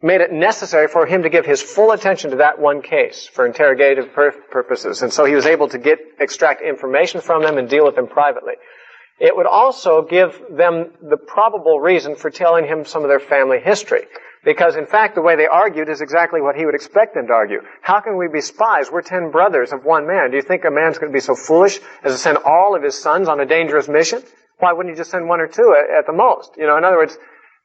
made it necessary for him to give his full attention to that one case for interrogative purposes. And so he was able to extract information from them and deal with them privately. It would also give them the probable reason for telling him some of their family history. Because, in fact, the way they argued is exactly what he would expect them to argue. How can we be spies? We're 10 brothers of one man. Do you think a man's going to be so foolish as to send all of his sons on a dangerous mission? Why wouldn't he just send one or two at the most? In other words,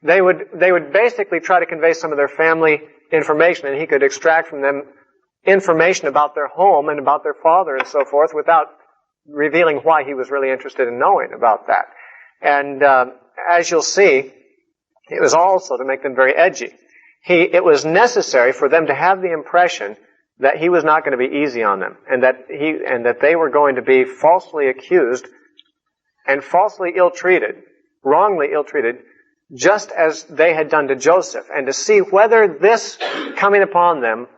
they would basically try to convey some of their family information, and he could extract from them information about their home and about their father and so forth without revealing why he was really interested in knowing about that. And as you'll see, it was also to make them very edgy. It was necessary for them to have the impression that he was not going to be easy on them, and that they were going to be falsely accused and falsely ill-treated, wrongly ill-treated, just as they had done to Joseph, and to see whether this coming upon them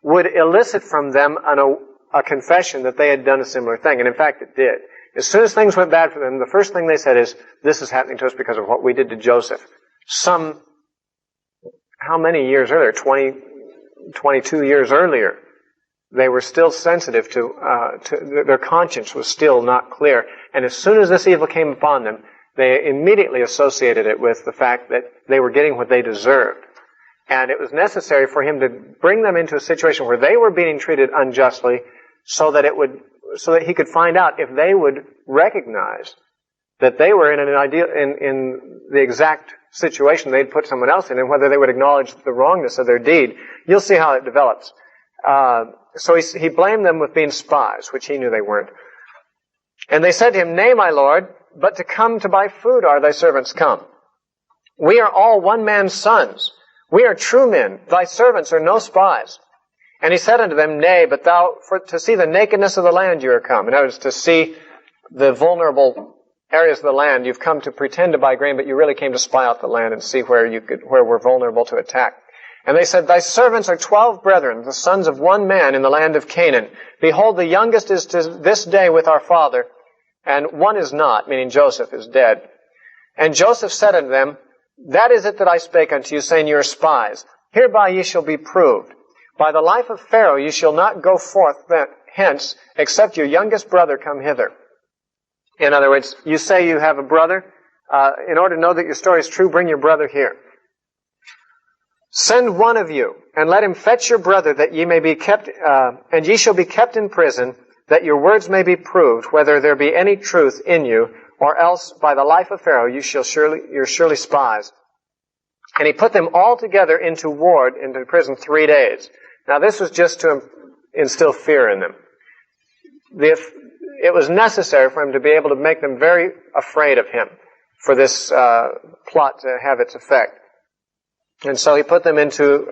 would elicit from them a confession that they had done a similar thing. And in fact, it did. As soon as things went bad for them, the first thing they said is, this is happening to us because of what we did to Joseph. How many years earlier? 22 years earlier. They were still sensitive to their conscience was still not clear. And as soon as this evil came upon them, they immediately associated it with the fact that they were getting what they deserved. And it was necessary for him to bring them into a situation where they were being treated unjustly so that he could find out if they would recognize that they were in the exact situation they'd put someone else in, and whether they would acknowledge the wrongness of their deed. You'll see how it develops. So he blamed them with being spies, which he knew they weren't. And they said to him, "Nay, my lord, but to come to buy food are thy servants come. We are all one man's sons. We are true men. Thy servants are no spies." And he said unto them, "Nay, but to see the nakedness of the land you are come." In other words, to see the vulnerable areas of the land. You've come to pretend to buy grain, but you really came to spy out the land and see where we're vulnerable to attack. And they said, "Thy servants are 12 brethren, the sons of one man in the land of Canaan. Behold, the youngest is to this day with our father, and one is not," meaning Joseph is dead. And Joseph said unto them, "That is it that I spake unto you, saying, you are spies. Hereby ye shall be proved. By the life of Pharaoh ye shall not go forth hence, except your youngest brother come hither." In other words, you say you have a brother. In order to know that your story is true, bring your brother here. "Send one of you, and let him fetch your brother, that ye may be kept, and ye shall be kept in prison, that your words may be proved, whether there be any truth in you, or else by the life of Pharaoh you're surely spies." And he put them all together into prison 3 days. Now this was just to instill fear in them. It was necessary for him to be able to make them very afraid of him for this plot to have its effect. And so he put them into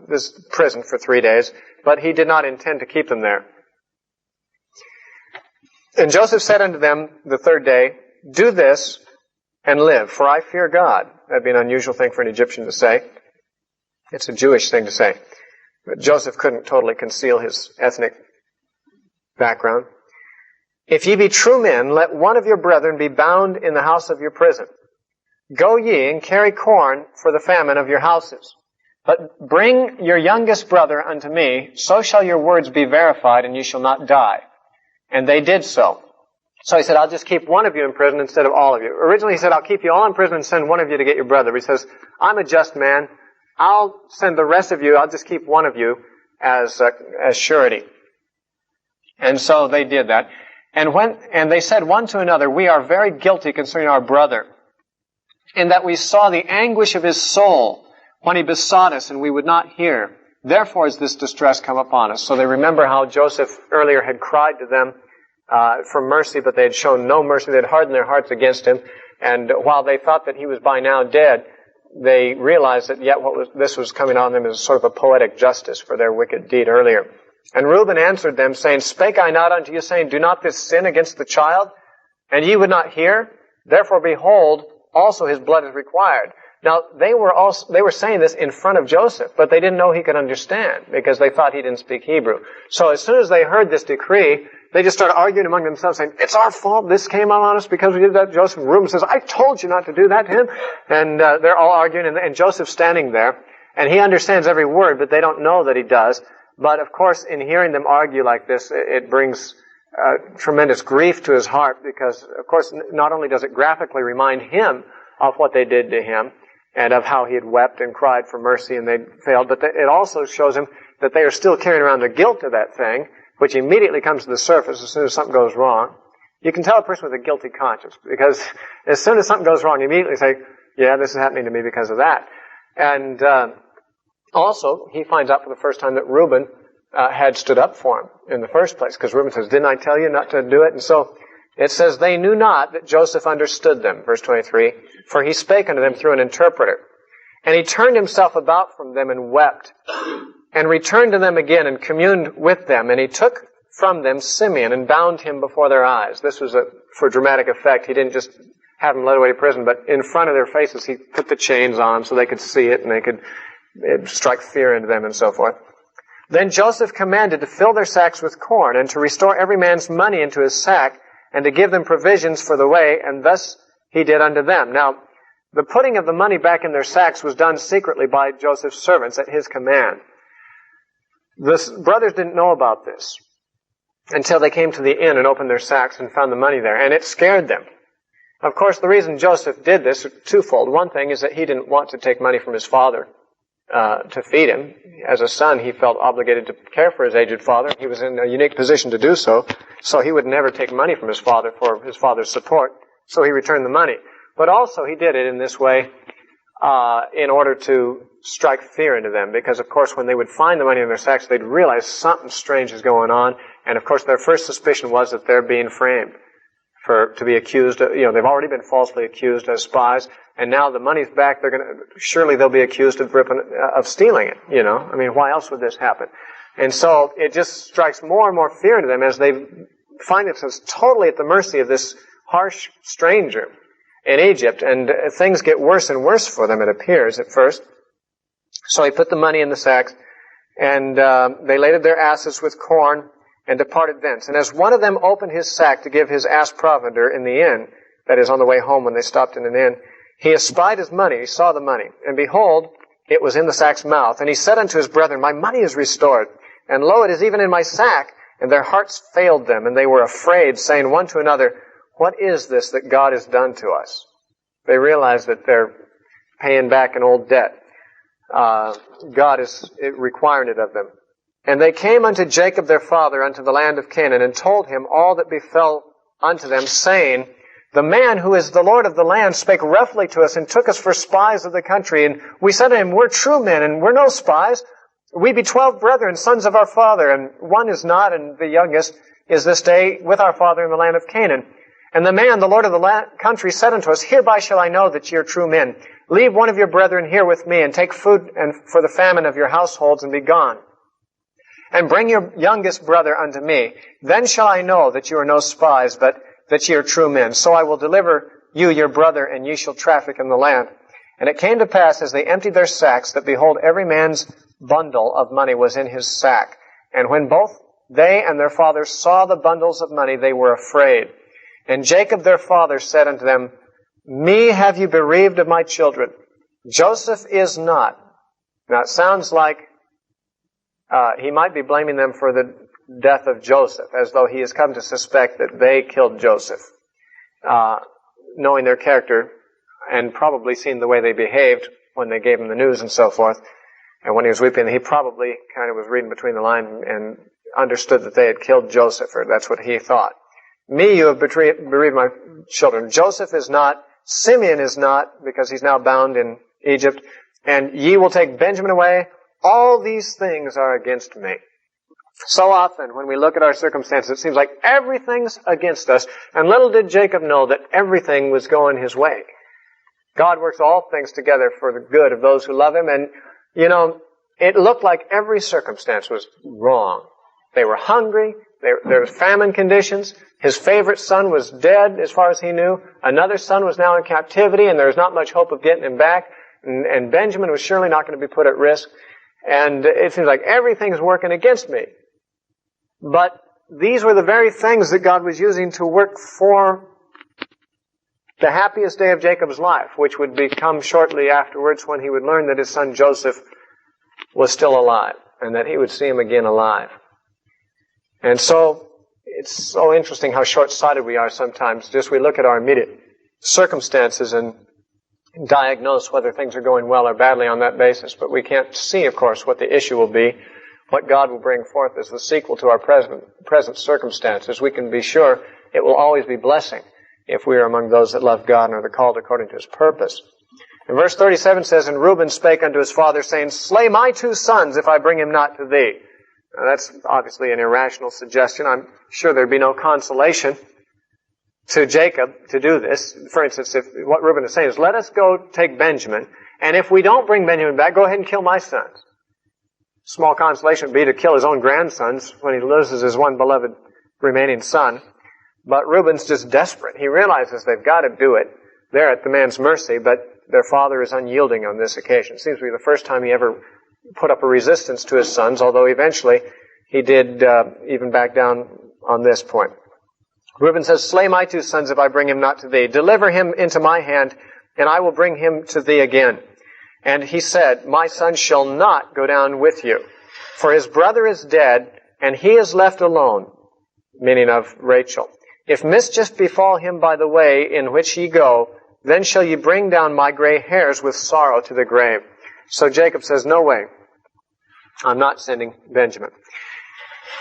this prison for 3 days, but he did not intend to keep them there. And Joseph said unto them the third day, "Do this and live, for I fear God." That'd be an unusual thing for an Egyptian to say. It's a Jewish thing to say. But Joseph couldn't totally conceal his ethnic background. "If ye be true men, let one of your brethren be bound in the house of your prison. Go ye and carry corn for the famine of your houses. But bring your youngest brother unto me, so shall your words be verified, and ye shall not die." And they did so. So he said, "I'll just keep one of you in prison instead of all of you." Originally he said, "I'll keep you all in prison and send one of you to get your brother." But he says, "I'm a just man. I'll send the rest of you. I'll just keep one of you as surety." And so they did that. And they said one to another, "We are very guilty concerning our brother, in that we saw the anguish of his soul when he besought us, and we would not hear. Therefore has this distress come upon us." So they remember how Joseph earlier had cried to them for mercy, but they had shown no mercy. They had hardened their hearts against him. And while they thought that he was by now dead, they realized that yet this was coming on them as sort of a poetic justice for their wicked deed earlier. "And Reuben answered them, saying, Spake I not unto you, saying, Do not this sin against the child? And ye would not hear? Therefore, behold, also his blood is required." Now, they were saying this in front of Joseph, but they didn't know he could understand, because they thought he didn't speak Hebrew. So as soon as they heard this decree, they just started arguing among themselves, saying, "It's our fault. This came on us because we did that." Joseph, Reuben says, "I told you not to do that to him." And they're all arguing, and Joseph's standing there. And he understands every word, but they don't know that he does. But of course, in hearing them argue like this, it brings tremendous grief to his heart, because of course, not only does it graphically remind him of what they did to him, and of how he had wept and cried for mercy and they failed, but it also shows him that they are still carrying around the guilt of that thing, which immediately comes to the surface as soon as something goes wrong. You can tell a person with a guilty conscience, because as soon as something goes wrong, you immediately say, yeah, this is happening to me because of that. And also, he finds out for the first time that Reuben had stood up for him in the first place, because Reuben says, didn't I tell you not to do it? And so it says, they knew not that Joseph understood them, verse 23, for he spake unto them through an interpreter. And he turned himself about from them and wept, and returned to them again and communed with them. And he took from them Simeon and bound him before their eyes. This was for dramatic effect. He didn't just have them led away to prison, but in front of their faces he put the chains on them so they could see it and they could strike fear into them and so forth. Then Joseph commanded to fill their sacks with corn and to restore every man's money into his sack and to give them provisions for the way, and thus he did unto them. Now, the putting of the money back in their sacks was done secretly by Joseph's servants at his command. The brothers didn't know about this until they came to the inn and opened their sacks and found the money there, and it scared them. Of course, the reason Joseph did this is twofold. One thing is that he didn't want to take money from his father to feed him. As a son, he felt obligated to care for his aged father. He was in a unique position to do so, so he would never take money from his father for his father's support, so he returned the money. But also he did it in this way in order to strike fear into them, because of course when they would find the money in their sacks, they'd realize something strange is going on, and of course their first suspicion was that they're being framed to be accused. They've already been falsely accused as spies, and now the money's back. Surely they'll be accused of stealing it. I mean, why else would this happen? And so it just strikes more and more fear into them as they find themselves totally at the mercy of this harsh stranger in Egypt, and things get worse and worse for them, it appears, at first. So he put the money in the sacks, and they laded their asses with corn, and departed thence. And as one of them opened his sack to give his ass provender in the inn, that is, on the way home when they stopped in an inn, he espied his money, he saw the money, and behold, it was in the sack's mouth. And he said unto his brethren, my money is restored, and lo, it is even in my sack. And their hearts failed them, and they were afraid, saying one to another, what is this that God has done to us? They realize that they're paying back an old debt. God is requiring it of them. And they came unto Jacob their father unto the land of Canaan, and told him all that befell unto them, saying, the man who is the Lord of the land spake roughly to us, and took us for spies of the country. And we said to him, we're true men, and we're no spies. We be 12 brethren, sons of our father, and one is not, and the youngest is this day with our father in the land of Canaan. And the man, the Lord of the country, said unto us, hereby shall I know that ye are true men. Leave one of your brethren here with me, and take food and for the famine of your households, and be gone. And bring your youngest brother unto me. Then shall I know that you are no spies, but that ye are true men. So I will deliver you your brother, and ye shall traffic in the land. And it came to pass, as they emptied their sacks, that behold, every man's bundle of money was in his sack. And when both they and their father saw the bundles of money, they were afraid. And Jacob their father said unto them, me have you bereaved of my children. Joseph is not. Now it sounds like he might be blaming them for the death of Joseph, as though he has come to suspect that they killed Joseph, knowing their character and probably seeing the way they behaved when they gave him the news and so forth. And when he was weeping, he probably kind of was reading between the lines and understood that they had killed Joseph, or that's what he thought. Me you have bereaved my children. Joseph is not. Simeon is not, because he's now bound in Egypt. And ye will take Benjamin away. All these things are against me. So often, when we look at our circumstances, it seems like everything's against us. And little did Jacob know that everything was going his way. God works all things together for the good of those who love Him. And, it looked like every circumstance was wrong. They were hungry. There was famine conditions. His favorite son was dead, as far as he knew. Another son was now in captivity, and there was not much hope of getting him back. And Benjamin was surely not going to be put at risk. And it seems like everything's working against me. But these were the very things that God was using to work for the happiest day of Jacob's life, which would become shortly afterwards when he would learn that his son Joseph was still alive, and that he would see him again alive. And so, it's so interesting how short-sighted we are sometimes. Just we look at our immediate circumstances and diagnose whether things are going well or badly on that basis. But we can't see, of course, what the issue will be, what God will bring forth as the sequel to our present circumstances. We can be sure it will always be blessing if we are among those that love God and are the called according to His purpose. And verse 37 says, And Reuben spake unto his father, saying, Slay my 2 sons, if I bring him not to thee. Now, that's obviously an irrational suggestion. I'm sure there'd be no consolation to Jacob to do this. For instance, if what Reuben is saying is, let us go take Benjamin, and if we don't bring Benjamin back, go ahead and kill my sons. Small consolation would be to kill his own grandsons when he loses his one beloved remaining son. But Reuben's just desperate. He realizes they've got to do it. They're at the man's mercy, but their father is unyielding on this occasion. It seems to be the first time he ever put up a resistance to his sons, although eventually he did even back down on this point. Reuben says, Slay my 2 sons if I bring him not to thee. Deliver him into my hand, and I will bring him to thee again. And he said, My son shall not go down with you, for his brother is dead, and he is left alone, meaning of Rachel. If mischief befall him by the way in which ye go, then shall ye bring down my gray hairs with sorrow to the grave. So Jacob says, No way. I'm not sending Benjamin.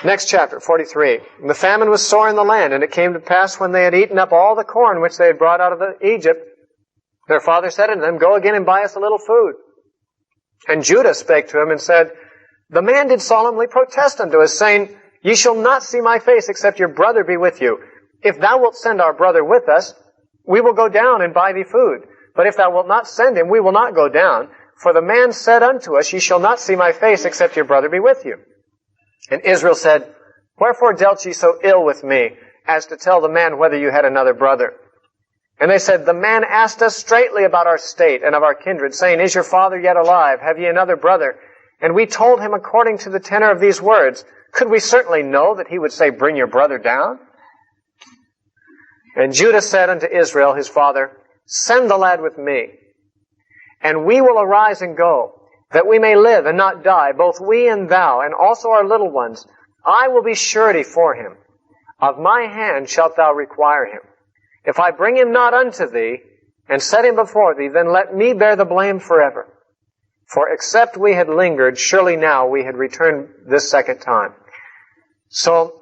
Next chapter, 43. The famine was sore in the land, and it came to pass when they had eaten up all the corn which they had brought out of Egypt, their father said unto them, Go again and buy us a little food. And Judah spake to him and said, The man did solemnly protest unto us, saying, Ye shall not see my face, except your brother be with you. If thou wilt send our brother with us, we will go down and buy thee food. But if thou wilt not send him, we will not go down. For the man said unto us, Ye shall not see my face, except your brother be with you. And Israel said, Wherefore dealt ye so ill with me, as to tell the man whether you had another brother? And they said, The man asked us straightly about our state and of our kindred, saying, Is your father yet alive? Have ye another brother? And we told him according to the tenor of these words. Could we certainly know that he would say, Bring your brother down? And Judah said unto Israel, his father, Send the lad with me, and we will arise and go, that we may live and not die, both we and thou, and also our little ones. I will be surety for him. Of my hand shalt thou require him. If I bring him not unto thee, and set him before thee, then let me bear the blame forever. For except we had lingered, surely now we had returned this second time. So,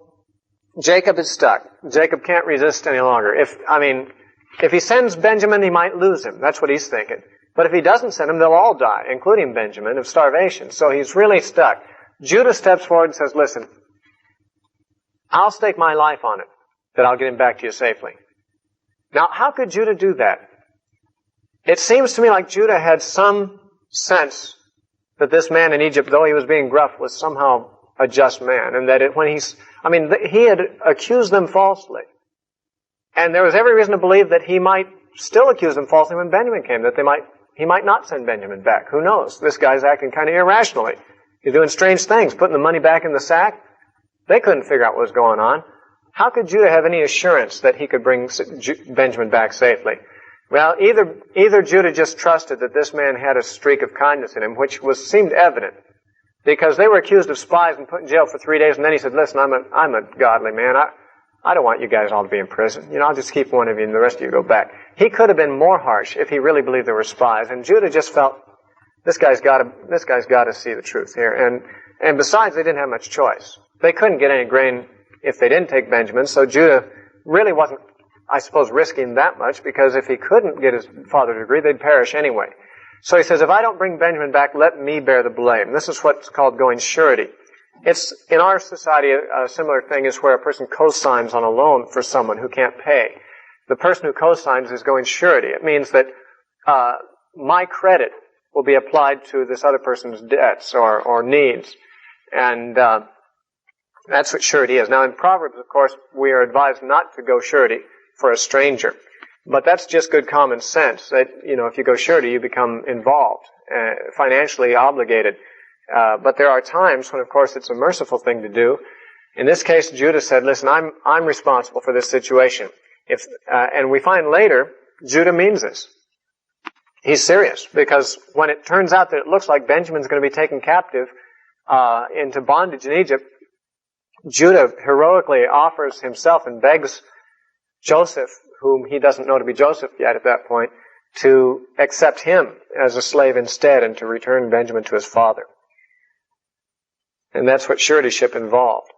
Jacob is stuck. Jacob can't resist any longer. If he sends Benjamin, he might lose him. That's what he's thinking. But if he doesn't send him, they'll all die, including Benjamin, of starvation. So he's really stuck. Judah steps forward and says, Listen, I'll stake my life on it, that I'll get him back to you safely. Now, how could Judah do that? It seems to me like Judah had some sense that this man in Egypt, though he was being gruff, was somehow a just man, and that he had accused them falsely. And there was every reason to believe that he might still accuse them falsely when Benjamin came, that he might not send Benjamin back. Who knows? This guy's acting kind of irrationally. He's doing strange things, putting the money back in the sack. They couldn't figure out what was going on. How could Judah have any assurance that he could bring Benjamin back safely? Well, either Judah just trusted that this man had a streak of kindness in him, which seemed evident, because they were accused of spies and put in jail for 3 days, and then he said, Listen, I'm a godly man. I don't want you guys all to be in prison. I'll just keep one of you and the rest of you go back. He could have been more harsh if he really believed there were spies. And Judah just felt, this guy's got to see the truth here. And besides, they didn't have much choice. They couldn't get any grain if they didn't take Benjamin. So Judah really wasn't, I suppose, risking that much, because if he couldn't get his father to agree, they'd perish anyway. So he says, if I don't bring Benjamin back, let me bear the blame. This is what's called going surety. It's, in our society, a similar thing is where a person co-signs on a loan for someone who can't pay. The person who co-signs is going surety. It means that my credit will be applied to this other person's debts or needs. And that's what surety is. Now, in Proverbs, of course, we are advised not to go surety for a stranger. But that's just good common sense. That, if you go surety, you become involved, financially obligated. But there are times when, of course, it's a merciful thing to do. In this case, Judah said, Listen, I'm responsible for this situation. And we find later, Judah means this. he's serious, because when it turns out that it looks like Benjamin's going to be taken captive into bondage in Egypt, Judah heroically offers himself and begs Joseph, whom he doesn't know to be Joseph yet at that point, to accept him as a slave instead and to return Benjamin to his father. And that's what suretyship involved.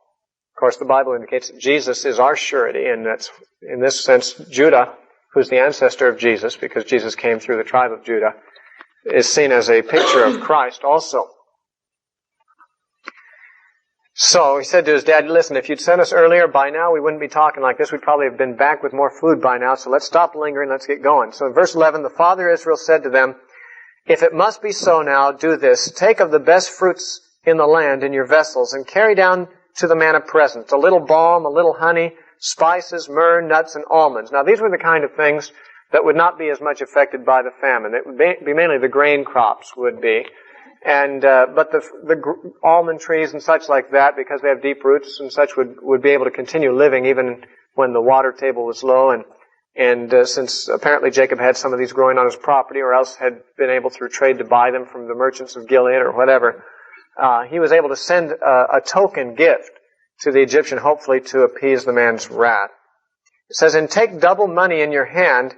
Of course, the Bible indicates that Jesus is our surety, and that's, in this sense, Judah, who's the ancestor of Jesus, because Jesus came through the tribe of Judah, is seen as a picture of Christ also. So he said to his dad, listen, if you'd sent us earlier, by now we wouldn't be talking like this. We'd probably have been back with more food by now, so let's stop lingering, let's get going. So in verse 11, the father Israel said to them, if it must be so now, do this. Take of the best fruits in the land in your vessels, and carry down to the man a present, a little balm, a little honey, spices, myrrh, nuts, and almonds. Now these were the kind of things that would not be as much affected by the famine. It would be mainly the grain crops would be. And but the almond trees and such like that, because they have deep roots and such, would be able to continue living even when the water table was low. And since apparently Jacob had some of these growing on his property, or else had been able through trade to buy them from the merchants of Gilead or whatever, he was able to send a token gift to the Egyptian, hopefully to appease the man's wrath. It says, and take double money in your hand,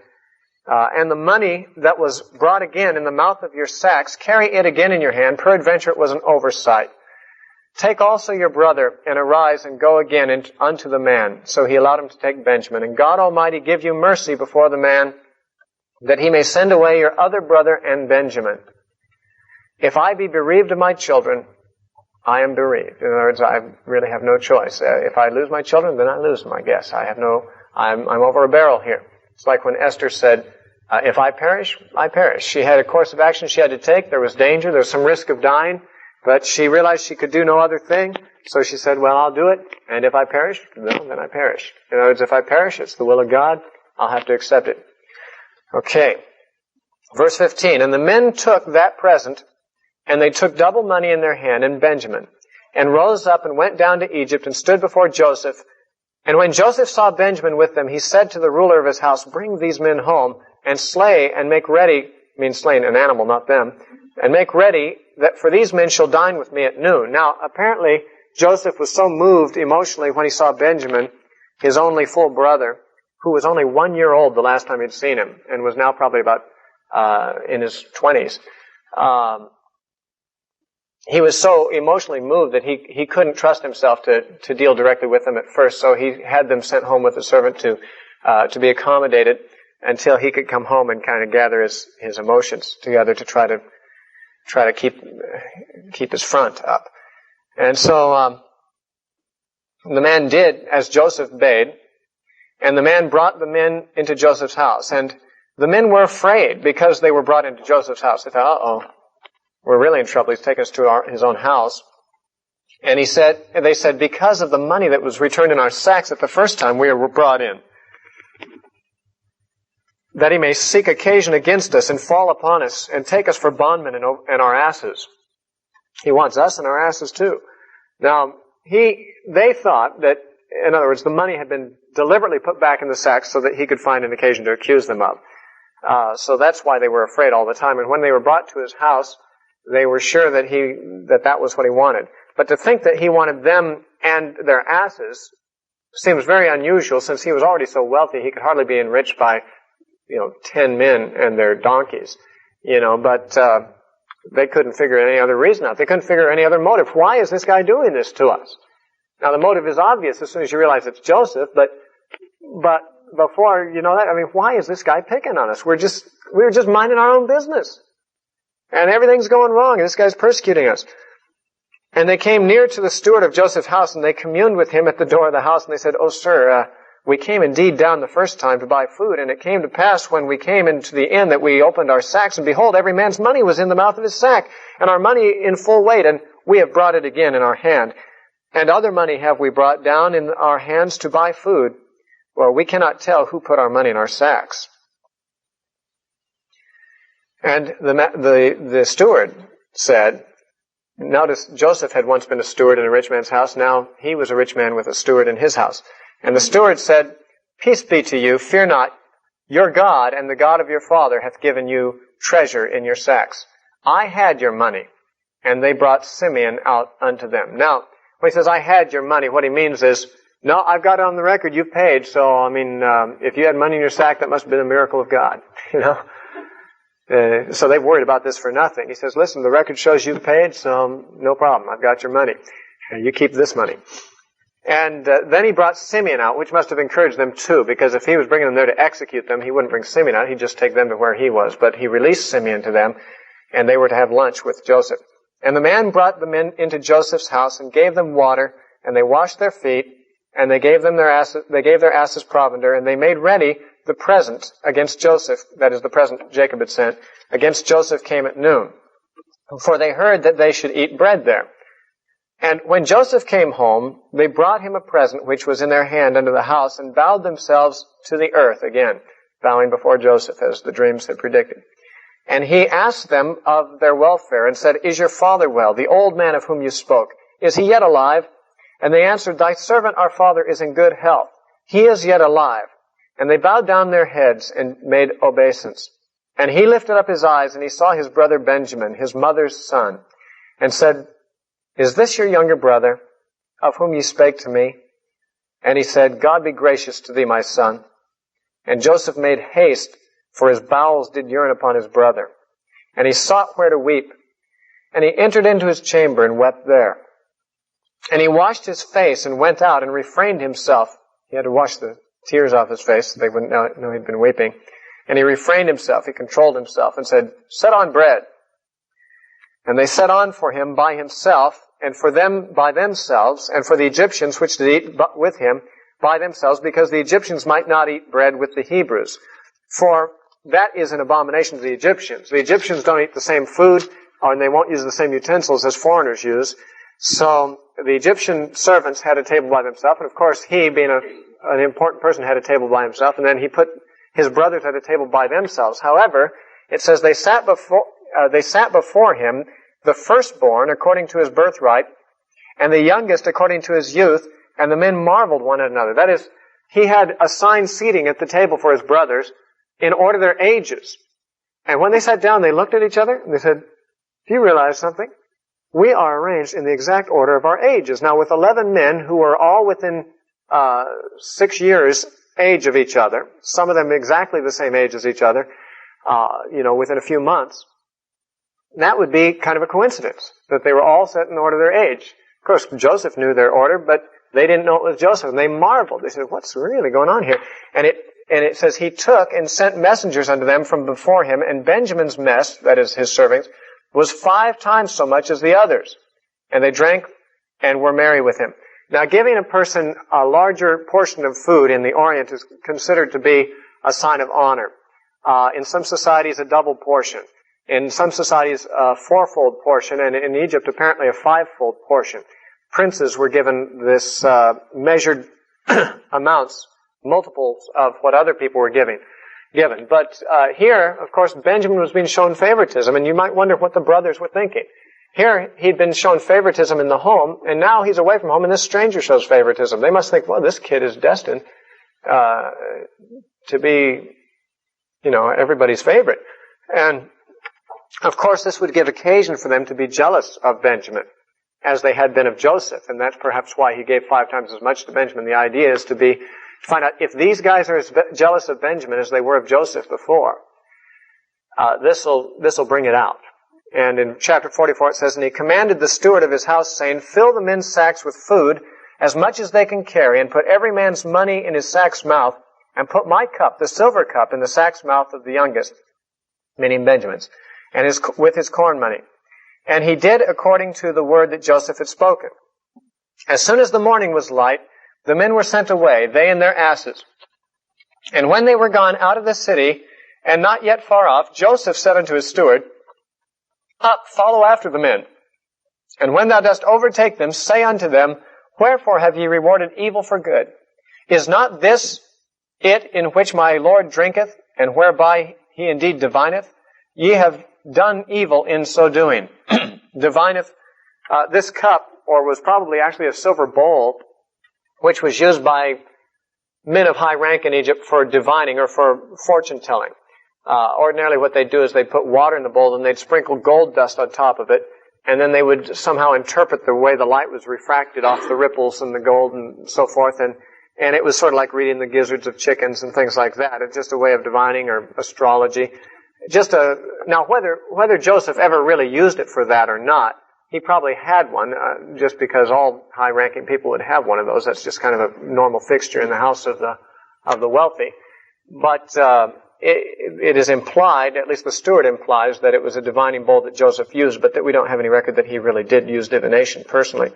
and the money that was brought again in the mouth of your sacks, carry it again in your hand, peradventure it was an oversight. Take also your brother, and arise and go again unto the man. So he allowed him to take Benjamin. And God Almighty give you mercy before the man, that he may send away your other brother and Benjamin. If I be bereaved of my children, I am bereaved. In other words, I really have no choice. If I lose my children, then I lose them, I guess. I'm over a barrel here. It's like when Esther said, if I perish, I perish. She had a course of action she had to take. There was danger. There was some risk of dying. But she realized she could do no other thing. So she said, well, I'll do it. And if I perish, well, then I perish. In other words, if I perish, it's the will of God. I'll have to accept it. Okay. Verse 15. And the men took that present, and they took double money in their hand and Benjamin, and rose up and went down to Egypt and stood before Joseph. And when Joseph saw Benjamin with them, he said to the ruler of his house, bring these men home and slay and make ready, means slaying an animal, not them, and make ready that for these men shall dine with me at noon. Now, apparently, Joseph was so moved emotionally when he saw Benjamin, his only full brother, who was only 1 year old the last time he'd seen him, and was now probably about in his 20s. He was so emotionally moved that he couldn't trust himself to deal directly with them at first, so he had them sent home with a servant to be accommodated until he could come home and kind of gather his emotions together to try to keep his front up. And so the man did as Joseph bade, and the man brought the men into Joseph's house. And the men were afraid because they were brought into Joseph's house. They thought, uh-oh, we're really in trouble. He's taken us to his own house. And they said, because of the money that was returned in our sacks at the first time we were brought in, that he may seek occasion against us and fall upon us and take us for bondmen and our asses. He wants us and our asses too. Now, they thought that, in other words, the money had been deliberately put back in the sacks so that he could find an occasion to accuse them of. So that's why they were afraid all the time. And when they were brought to his house, they were sure that was what he wanted. But to think that he wanted them and their asses seems very unusual, since he was already so wealthy he could hardly be enriched by 10 men and their donkeys, but they couldn't figure any other reason out. They couldn't figure any other motive. Why is this guy doing this to us? Now, the motive is obvious as soon as you realize it's Joseph, but before you know that, why is this guy picking on us? We were just minding our own business. And everything's going wrong, and this guy's persecuting us. And they came near to the steward of Joseph's house, and they communed with him at the door of the house, and they said, "Oh, sir, we came indeed down the first time to buy food, and it came to pass when we came into the inn that we opened our sacks, and behold, every man's money was in the mouth of his sack, and our money in full weight, and we have brought it again in our hand. And other money have we brought down in our hands to buy food. Well, we cannot tell who put our money in our sacks." And the steward said, notice Joseph had once been a steward in a rich man's house. Now he was a rich man with a steward in his house. And the steward said, "Peace be to you. Fear not. Your God and the God of your father hath given you treasure in your sacks. I had your money, and they brought Simeon out unto them. Now, when he says, I had your money, what he means is, no, I've got it on the record, you paid, so, if you had money in your sack, that must have been a miracle of God, So they've worried about this for nothing. He says, listen, the record shows you paid, so no problem, I've got your money. You keep this money. And then he brought Simeon out, which must have encouraged them too, because if he was bringing them there to execute them, he wouldn't bring Simeon out, he'd just take them to where he was. But he released Simeon to them, and they were to have lunch with Joseph. And the man brought the men into Joseph's house and gave them water, and they washed their feet, and they gave them their asses provender, and they made ready the present against Joseph, that is the present Jacob had sent, against Joseph came at noon. For they heard that they should eat bread there. And when Joseph came home, they brought him a present which was in their hand unto the house, and bowed themselves to the earth again, bowing before Joseph, as the dreams had predicted. And he asked them of their welfare, and said, Is your father well, the old man of whom you spoke? Is he yet alive? And they answered, Thy servant our father is in good health. He is yet alive. And they bowed down their heads and made obeisance. And he lifted up his eyes, and he saw his brother Benjamin, his mother's son, and said, Is this your younger brother, of whom ye spake to me? And he said, God be gracious to thee, my son. And Joseph made haste, for his bowels did yearn upon his brother. And he sought where to weep. And he entered into his chamber and wept there. And he washed his face and went out and refrained himself. He had to wash the tears off his face so they wouldn't know he'd been weeping. And he refrained himself, he controlled himself, and said, Set on bread. And they set on for him by himself, and for them by themselves, and for the Egyptians which did eat with him by themselves, because the Egyptians might not eat bread with the Hebrews. For that is an abomination to the Egyptians. The Egyptians don't eat the same food, and they won't use the same utensils as foreigners use. So the Egyptian servants had a table by themselves, and of course he, being an important person, had a table by himself, and then he put his brothers at a table by themselves. However, it says they sat before him, the firstborn according to his birthright, and the youngest according to his youth, and the men marveled one at another. That is, he had assigned seating at the table for his brothers in order their ages. And when they sat down, they looked at each other, and they said, Do you realize something? We are arranged in the exact order of our ages. Now, with 11 men who are all within 6 years age of each other, some of them exactly the same age as each other, within a few months, that would be kind of a coincidence, that they were all set in order of their age. Of course, Joseph knew their order, but they didn't know it was Joseph, and they marveled. They said, What's really going on here? And it says, He took and sent messengers unto them from before him, and Benjamin's mess, that is his servants, was 5 times so much as the others. And they drank and were merry with him. Now, giving a person a larger portion of food in the Orient is considered to be a sign of honor. In some societies, a double portion. In some societies, a 4-fold portion, and in Egypt, apparently a 5-fold portion. Princes were given this measured amounts, multiples of what other people were given. But here, of course, Benjamin was being shown favoritism, and you might wonder what the brothers were thinking. Here, he'd been shown favoritism in the home, and now he's away from home, and this stranger shows favoritism. They must think, well, this kid is destined to be, everybody's favorite. And, of course, this would give occasion for them to be jealous of Benjamin, as they had been of Joseph, and that's perhaps why he gave 5 times as much to Benjamin. The idea is to find out if these guys are as jealous of Benjamin as they were of Joseph before. This'll bring it out. And in chapter 44 it says, And he commanded the steward of his house, saying, Fill the men's sacks with food, as much as they can carry, and put every man's money in his sack's mouth, and put my cup, the silver cup, in the sack's mouth of the youngest, meaning Benjamin's, and with his corn money. And he did according to the word that Joseph had spoken. As soon as the morning was light, the men were sent away, they and their asses. And when they were gone out of the city, and not yet far off, Joseph said unto his steward, Up, follow after the men. And when thou dost overtake them, say unto them, Wherefore have ye rewarded evil for good? Is not this it in which my Lord drinketh, and whereby he indeed divineth? Ye have done evil in so doing. Divineth, this cup, or was probably actually a silver bowl, which was used by men of high rank in Egypt for divining or for fortune telling. Ordinarily what they'd do is they'd put water in the bowl and they'd sprinkle gold dust on top of it, and then they would somehow interpret the way the light was refracted off the ripples and the gold and so forth, and it was sort of like reading the gizzards of chickens and things like that. It's just a way of divining or astrology. Now whether Joseph ever really used it for that or not, he probably had one, just because all high-ranking people would have one of those. That's just kind of a normal fixture in the house of the wealthy. But it is implied, at least the steward implies, that it was a divining bowl that Joseph used, but that we don't have any record that he really did use divination personally.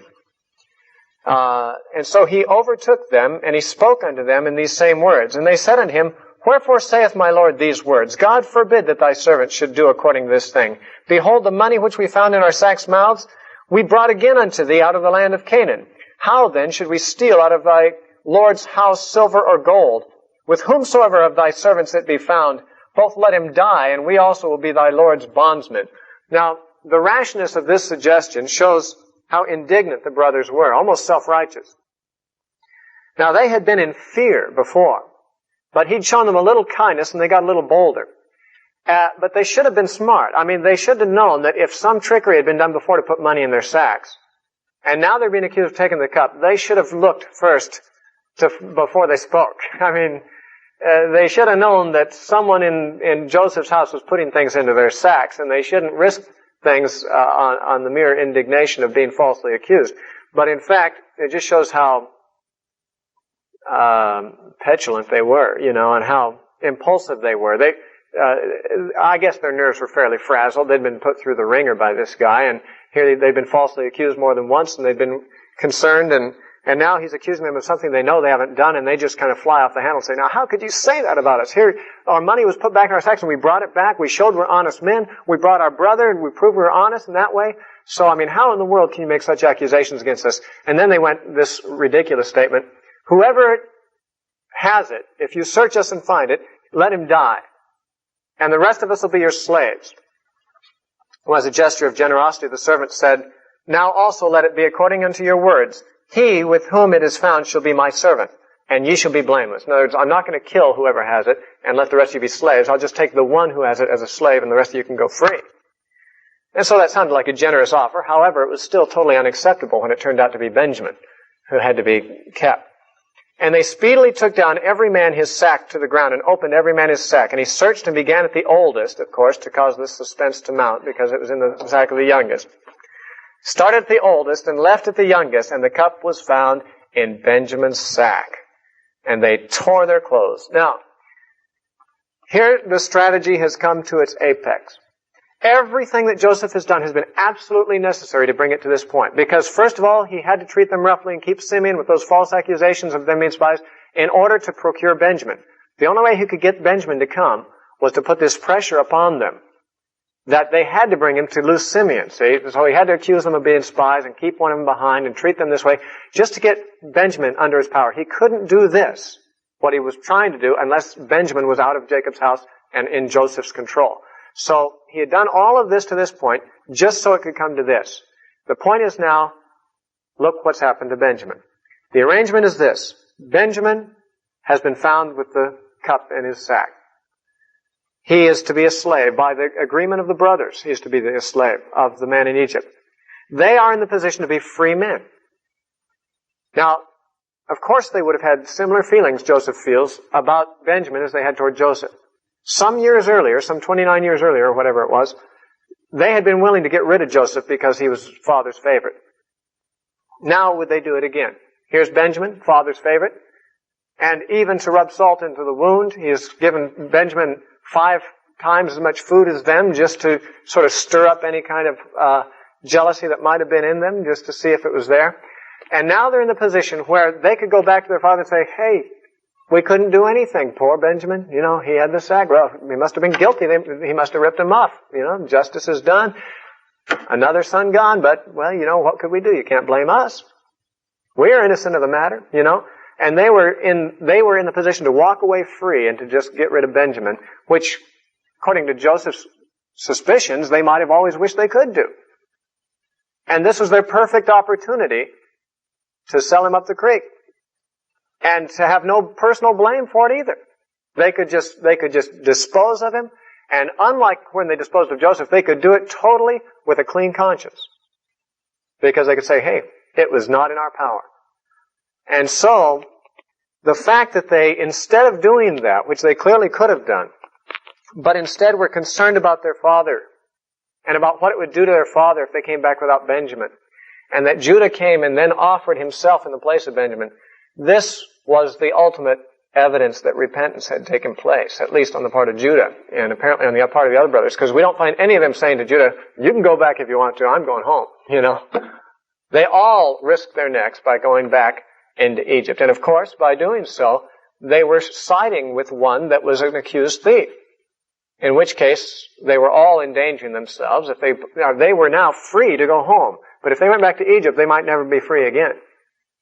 And so he overtook them, and he spoke unto them in these same words. And they said unto him, Wherefore saith my Lord these words? God forbid that thy servants should do according to this thing. Behold, the money which we found in our sacks' mouths, we brought again unto thee out of the land of Canaan. How then should we steal out of thy Lord's house silver or gold? With whomsoever of thy servants it be found, both let him die, and we also will be thy Lord's bondsmen. Now, the rashness of this suggestion shows how indignant the brothers were, almost self-righteous. Now, they had been in fear before, but he'd shown them a little kindness, and they got a little bolder. But they should have been smart. I mean, they should have known that if some trickery had been done before to put money in their sacks, and now they're being accused of taking the cup, they should have looked first before they spoke. I mean, they should have known that someone in Joseph's house was putting things into their sacks, and they shouldn't risk things on the mere indignation of being falsely accused. But in fact, it just shows how petulant they were, and how impulsive they were. I guess their nerves were fairly frazzled. They'd been put through the ringer by this guy, and here they'd been falsely accused more than once, and they'd been concerned, and now he's accusing them of something they know they haven't done, and they just kind of fly off the handle and say, now how could you say that about us? Here, our money was put back in our sacks, and we brought it back. We showed we're honest men. We brought our brother, and we proved we're honest in that way. So, I mean, how in the world can you make such accusations against us? And then they went this ridiculous statement, whoever has it, if you search us and find it, let him die. And the rest of us will be your slaves. Well, as a gesture of generosity, the servant said, Now also let it be according unto your words. He with whom it is found shall be my servant, and ye shall be blameless. In other words, I'm not going to kill whoever has it and let the rest of you be slaves. I'll just take the one who has it as a slave, and the rest of you can go free. And so that sounded like a generous offer. However, it was still totally unacceptable when it turned out to be Benjamin who had to be kept. And they speedily took down every man his sack to the ground and opened every man his sack. And he searched and began at the oldest, of course, to cause this suspense to mount, because it was in the sack of the youngest. Started at the oldest and left at the youngest, and the cup was found in Benjamin's sack. And they tore their clothes. Now, here the strategy has come to its apex. Everything that Joseph has done has been absolutely necessary to bring it to this point. Because, first of all, he had to treat them roughly and keep Simeon with those false accusations of them being spies in order to procure Benjamin. The only way he could get Benjamin to come was to put this pressure upon them that they had to bring him to loose Simeon, see? So he had to accuse them of being spies and keep one of them behind and treat them this way just to get Benjamin under his power. He couldn't do this, what he was trying to do, unless Benjamin was out of Jacob's house and in Joseph's control. So he had done all of this to this point just so it could come to this. The point is now, look what's happened to Benjamin. The arrangement is this. Benjamin has been found with the cup in his sack. He is to be a slave. By the agreement of the brothers, he is to be a slave of the man in Egypt. They are in the position to be free men. Now, of course they would have had similar feelings, Joseph feels, about Benjamin as they had toward Joseph. Some years earlier, some 29 years earlier, or whatever it was, they had been willing to get rid of Joseph because he was father's favorite. Now would they do it again? Here's Benjamin, father's favorite, and even to rub salt into the wound, he has given Benjamin 5 times as much food as them just to sort of stir up any kind of jealousy that might have been in them, just to see if it was there. And now they're in the position where they could go back to their father and say, hey, we couldn't do anything. Poor Benjamin, he had the sack. Well, he must have been guilty. He must have ripped him off. Justice is done. Another son gone, but, well, what could we do? You can't blame us. We're innocent of the matter, And they were in the position to walk away free and to just get rid of Benjamin, which, according to Joseph's suspicions, they might have always wished they could do. And this was their perfect opportunity to sell him up the creek. And to have no personal blame for it either. They could just dispose of him, and unlike when they disposed of Joseph, they could do it totally with a clean conscience. Because they could say, hey, it was not in our power. And so, the fact that they, instead of doing that, which they clearly could have done, but instead were concerned about their father, and about what it would do to their father if they came back without Benjamin, and that Judah came and then offered himself in the place of Benjamin, this was the ultimate evidence that repentance had taken place, at least on the part of Judah, and apparently on the part of the other brothers, because we don't find any of them saying to Judah, you can go back if you want to, I'm going home, They all risked their necks by going back into Egypt. And of course, by doing so, they were siding with one that was an accused thief. In which case, they were all endangering themselves. If they were now free to go home. But if they went back to Egypt, they might never be free again.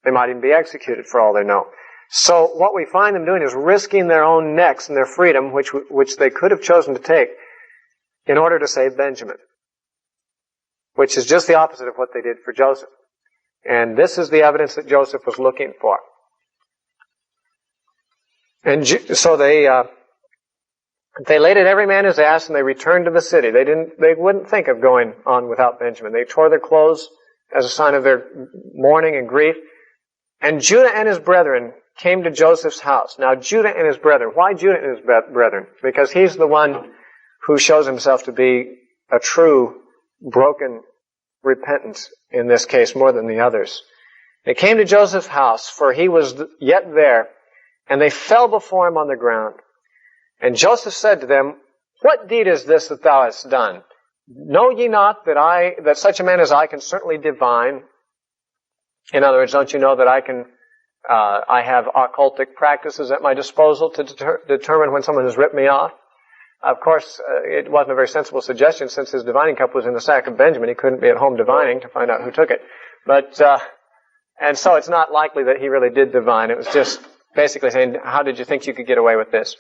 They might even be executed for all they know. So what we find them doing is risking their own necks and their freedom, which they could have chosen to take, in order to save Benjamin. Which is just the opposite of what they did for Joseph. And this is the evidence that Joseph was looking for. And so they laid at every man his ass, and they returned to the city. They wouldn't think of going on without Benjamin. They tore their clothes as a sign of their mourning and grief. And Judah and his brethren came to Joseph's house. Now, Judah and his brethren. Why Judah and his brethren? Because he's the one who shows himself to be a true, broken, repentant, in this case, more than the others. They came to Joseph's house, for he was yet there, and they fell before him on the ground. And Joseph said to them, what deed is this that thou hast done? Know ye not that such a man as I can certainly divine? In other words, don't you know that I have occultic practices at my disposal to determine when someone has ripped me off? Of course, it wasn't a very sensible suggestion since his divining cup was in the sack of Benjamin. He couldn't be at home divining to find out who took it. And so it's not likely that he really did divine. It was just basically saying, how did you think you could get away with this?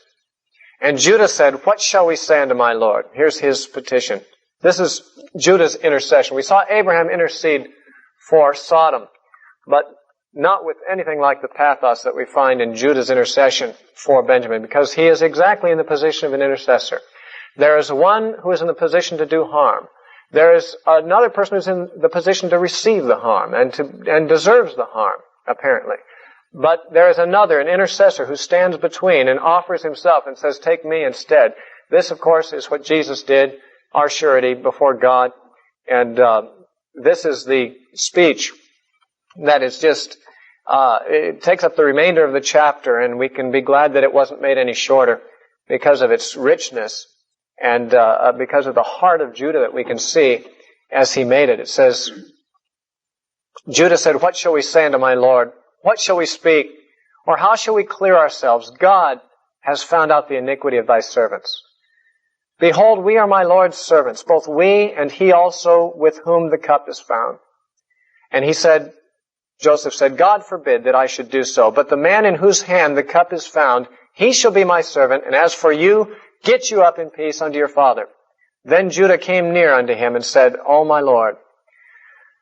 And Judah said, what shall we say unto my Lord? Here's his petition. This is Judah's intercession. We saw Abraham intercede for Sodom, but not with anything like the pathos that we find in Judah's intercession for Benjamin, because he is exactly in the position of an intercessor. There is one who is in the position to do harm. There is another person who's in the position to receive the harm and deserves the harm, apparently. But there is another, an intercessor, who stands between and offers himself and says, take me instead. This, of course, is what Jesus did, our surety before God. And this is the speech that is just, it takes up the remainder of the chapter, and we can be glad that it wasn't made any shorter because of its richness and because of the heart of Judah that we can see as he made it. It says, Judah said, what shall we say unto my Lord? What shall we speak? Or how shall we clear ourselves? God has found out the iniquity of thy servants. Behold, we are my Lord's servants, both we and he also with whom the cup is found. And he said, Joseph said, God forbid that I should do so, but the man in whose hand the cup is found, he shall be my servant, and as for you, get you up in peace unto your father. Then Judah came near unto him and said, O my Lord,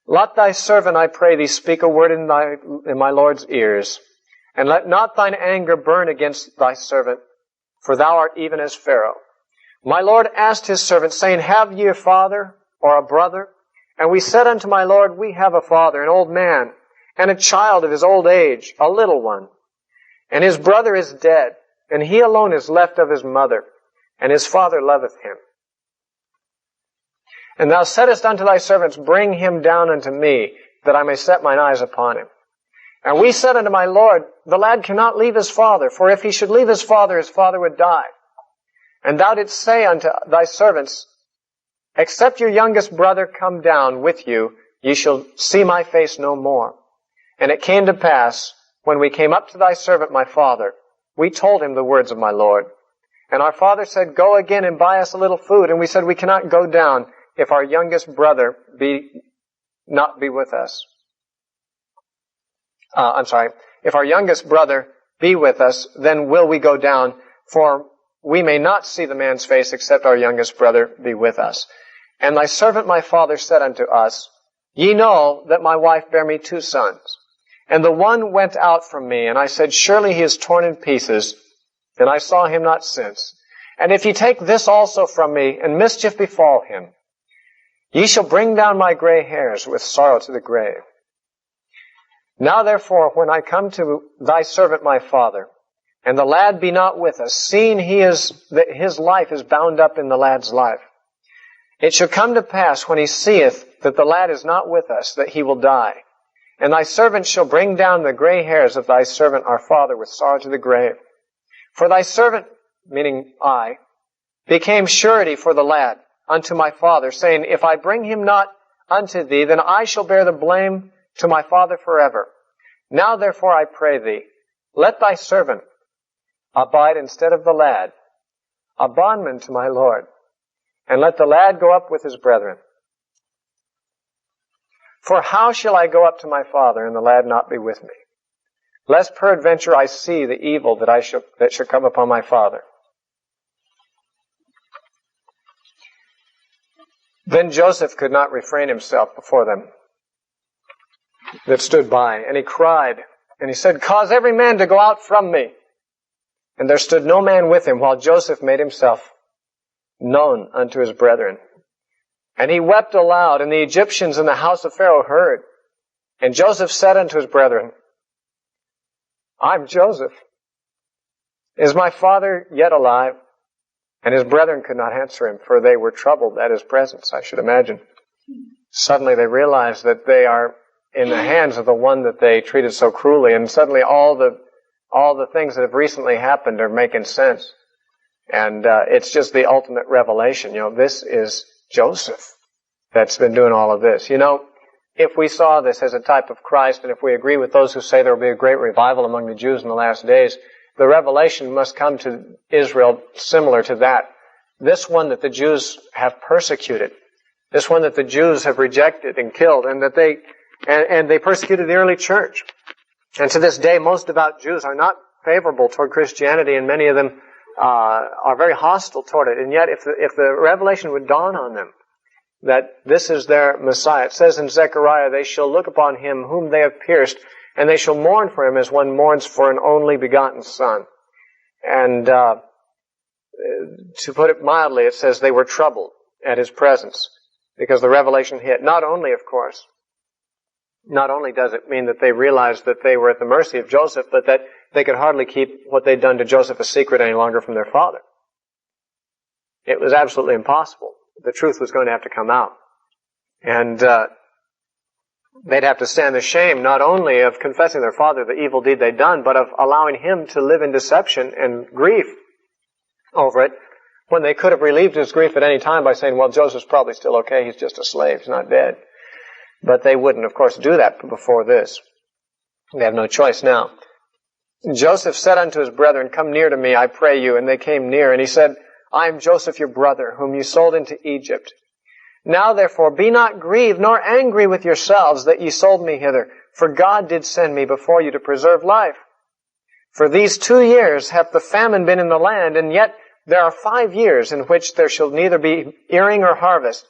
let thy servant, I pray thee, speak a word in my Lord's ears, and let not thine anger burn against thy servant, for thou art even as Pharaoh. My Lord asked his servant, saying, have ye a father or a brother? And we said unto my Lord, we have a father, an old man, and a child of his old age, a little one. And his brother is dead, and he alone is left of his mother, and his father loveth him. And thou saidst unto thy servants, bring him down unto me, that I may set mine eyes upon him. And we said unto my Lord, the lad cannot leave his father, for if he should leave his father would die. And thou didst say unto thy servants, except your youngest brother come down with you, ye shall see my face no more. And it came to pass, when we came up to thy servant my father, we told him the words of my Lord. And our father said, go again and buy us a little food. And we said, we cannot go down if our youngest brother not be with us. If our youngest brother be with us, then will we go down, for we may not see the man's face except our youngest brother be with us. And thy servant my father said unto us, ye know that my wife bare me 2 sons. And the one went out from me, and I said, surely he is torn in pieces, and I saw him not since. And if ye take this also from me, and mischief befall him, ye shall bring down my gray hairs with sorrow to the grave. Now therefore, when I come to thy servant my father, and the lad be not with us, seeing that his life is bound up in the lad's life, it shall come to pass when he seeth that the lad is not with us, that he will die. And thy servant shall bring down the gray hairs of thy servant our father with sorrow to the grave. For thy servant, meaning I, became surety for the lad unto my father, saying, if I bring him not unto thee, then I shall bear the blame to my father forever. Now therefore I pray thee, let thy servant abide instead of the lad, a bondman to my Lord, and let the lad go up with his brethren. For how shall I go up to my father, and the lad not be with me? Lest peradventure I see the evil that shall come upon my father. Then Joseph could not refrain himself before them that stood by, and he cried, and he said, cause every man to go out from me. And there stood no man with him, while Joseph made himself known unto his brethren. And he wept aloud, and the Egyptians in the house of Pharaoh heard. And Joseph said unto his brethren, I'm Joseph. Is my father yet alive? And his brethren could not answer him, for they were troubled at his presence, I should imagine. Suddenly they realized that they are in the hands of the one that they treated so cruelly, and suddenly all the things that have recently happened are making sense. And it's just the ultimate revelation. This is Joseph that's been doing all of this. If we saw this as a type of Christ, and if we agree with those who say there will be a great revival among the Jews in the last days, the revelation must come to Israel similar to that. This one that the Jews have persecuted, this one that the Jews have rejected and killed, and that they persecuted the early church. And to this day, most devout Jews are not favorable toward Christianity, and many of them are very hostile toward it. And yet, if the revelation would dawn on them that this is their Messiah, it says in Zechariah, they shall look upon him whom they have pierced, and they shall mourn for him as one mourns for an only begotten son. And to put it mildly, it says they were troubled at his presence because the revelation hit. Not only does it mean that they realized that they were at the mercy of Joseph, but that they could hardly keep what they'd done to Joseph a secret any longer from their father. It was absolutely impossible. The truth was going to have to come out. And they'd have to stand the shame not only of confessing their father the evil deed they'd done, but of allowing him to live in deception and grief over it, when they could have relieved his grief at any time by saying, well, Joseph's probably still okay, he's just a slave, he's not dead. But they wouldn't, of course, do that before this. They have no choice now. Joseph said unto his brethren, come near to me, I pray you. And they came near, and he said, I am Joseph your brother, whom you sold into Egypt. Now therefore be not grieved, nor angry with yourselves that ye sold me hither, for God did send me before you to preserve life. For these 2 years hath the famine been in the land, and yet there are 5 years in which there shall neither be earing or harvest.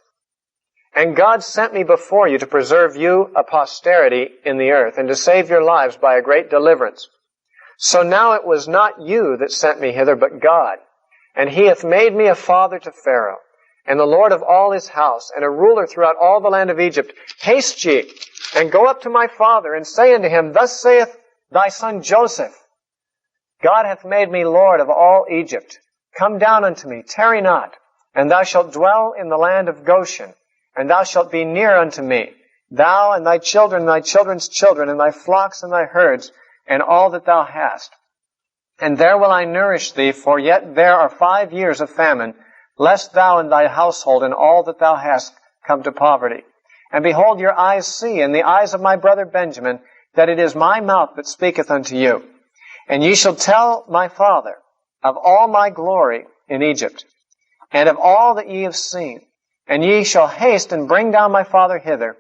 And God sent me before you to preserve you a posterity in the earth, and to save your lives by a great deliverance. So now it was not you that sent me hither, but God. And he hath made me a father to Pharaoh, and the Lord of all his house, and a ruler throughout all the land of Egypt. Haste ye, and go up to my father, and say unto him, thus saith thy son Joseph, God hath made me Lord of all Egypt. Come down unto me, tarry not, and thou shalt dwell in the land of Goshen, and thou shalt be near unto me, thou and thy children, and thy children's children, and thy flocks and thy herds, and all that thou hast. And there will I nourish thee, for yet there are 5 years of famine, lest thou and thy household and all that thou hast come to poverty. And behold, your eyes see, and the eyes of my brother Benjamin, that it is my mouth that speaketh unto you. And ye shall tell my father of all my glory in Egypt, and of all that ye have seen. And ye shall haste and bring down my father hither.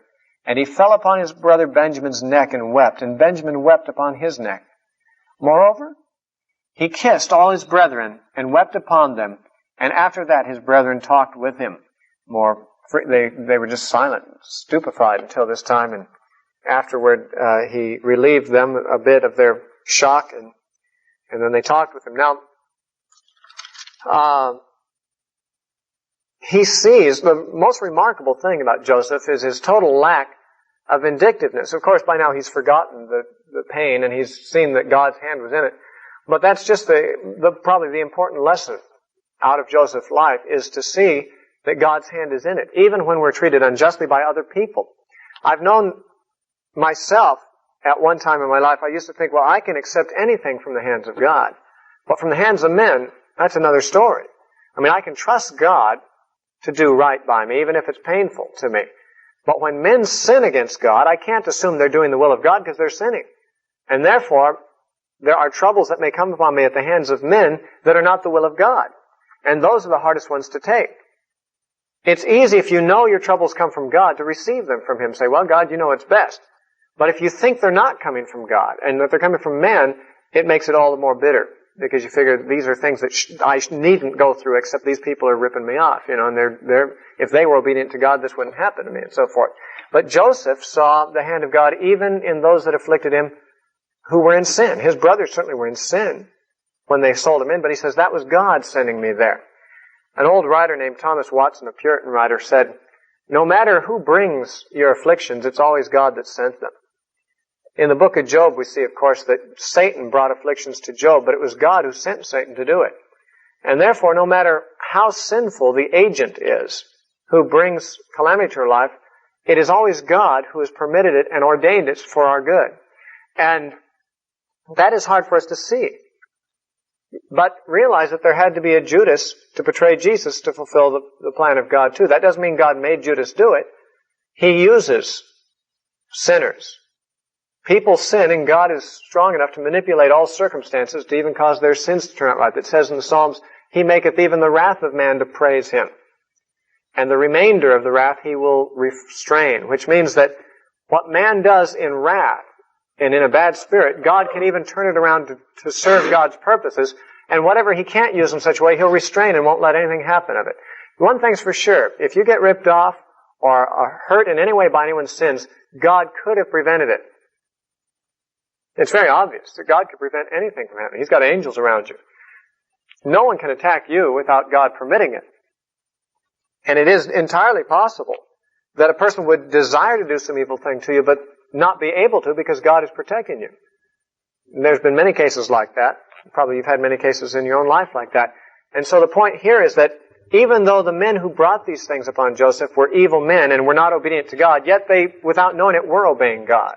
And he fell upon his brother Benjamin's neck and wept, and Benjamin wept upon his neck. Moreover, he kissed all his brethren and wept upon them. And after that his brethren talked with him more. They were just silent, stupefied until this time. And afterward he relieved them a bit of their shock, and then they talked with him. Now, he sees, the most remarkable thing about Joseph is his total lack of vindictiveness. Of course, by now he's forgotten the pain and he's seen that God's hand was in it. But that's just probably the important lesson out of Joseph's life, is to see that God's hand is in it, even when we're treated unjustly by other people. I've known myself at one time in my life, I used to think, well, I can accept anything from the hands of God. But from the hands of men, that's another story. I mean, I can trust God to do right by me, even if it's painful to me. But when men sin against God, I can't assume they're doing the will of God, because they're sinning. And therefore, there are troubles that may come upon me at the hands of men that are not the will of God. And those are the hardest ones to take. It's easy, if you know your troubles come from God, to receive them from Him. Say, well, God, you know it's best. But if you think they're not coming from God, and that they're coming from man, it makes it all the more bitter. Because you figure these are things that I needn't go through, except these people are ripping me off, and if they were obedient to God, this wouldn't happen to me, and so forth. But Joseph saw the hand of God even in those that afflicted him who were in sin. His brothers certainly were in sin when they sold him in, but he says, that was God sending me there. An old writer named Thomas Watson, a Puritan writer, said, no matter who brings your afflictions, it's always God that sent them. In the book of Job, we see, of course, that Satan brought afflictions to Job, but it was God who sent Satan to do it. And therefore, no matter how sinful the agent is who brings calamity to our life, it is always God who has permitted it and ordained it for our good. And that is hard for us to see. But realize that there had to be a Judas to betray Jesus to fulfill the plan of God too. That doesn't mean God made Judas do it. He uses sinners. People sin, and God is strong enough to manipulate all circumstances to even cause their sins to turn out right. It says in the Psalms, He maketh even the wrath of man to praise Him. And the remainder of the wrath He will restrain, which means that what man does in wrath and in a bad spirit, God can even turn it around to serve God's purposes. And whatever He can't use in such a way, He'll restrain and won't let anything happen of it. One thing's for sure, if you get ripped off or are hurt in any way by anyone's sins, God could have prevented it. It's very obvious that God could prevent anything from happening. He's got angels around you. No one can attack you without God permitting it. And it is entirely possible that a person would desire to do some evil thing to you, but not be able to because God is protecting you. And there's been many cases like that. Probably you've had many cases in your own life like that. And so the point here is that even though the men who brought these things upon Joseph were evil men and were not obedient to God, yet they, without knowing it, were obeying God.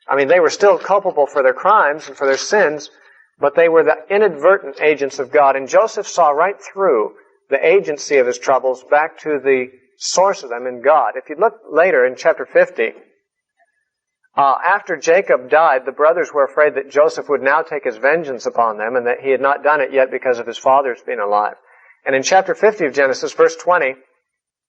I mean, they were still culpable for their crimes and for their sins, but they were the inadvertent agents of God. And Joseph saw right through the agency of his troubles back to the source of them in God. If you look later in chapter 50, after Jacob died, the brothers were afraid that Joseph would now take his vengeance upon them and that he had not done it yet because of his father's being alive. And in chapter 50 of Genesis, verse 20,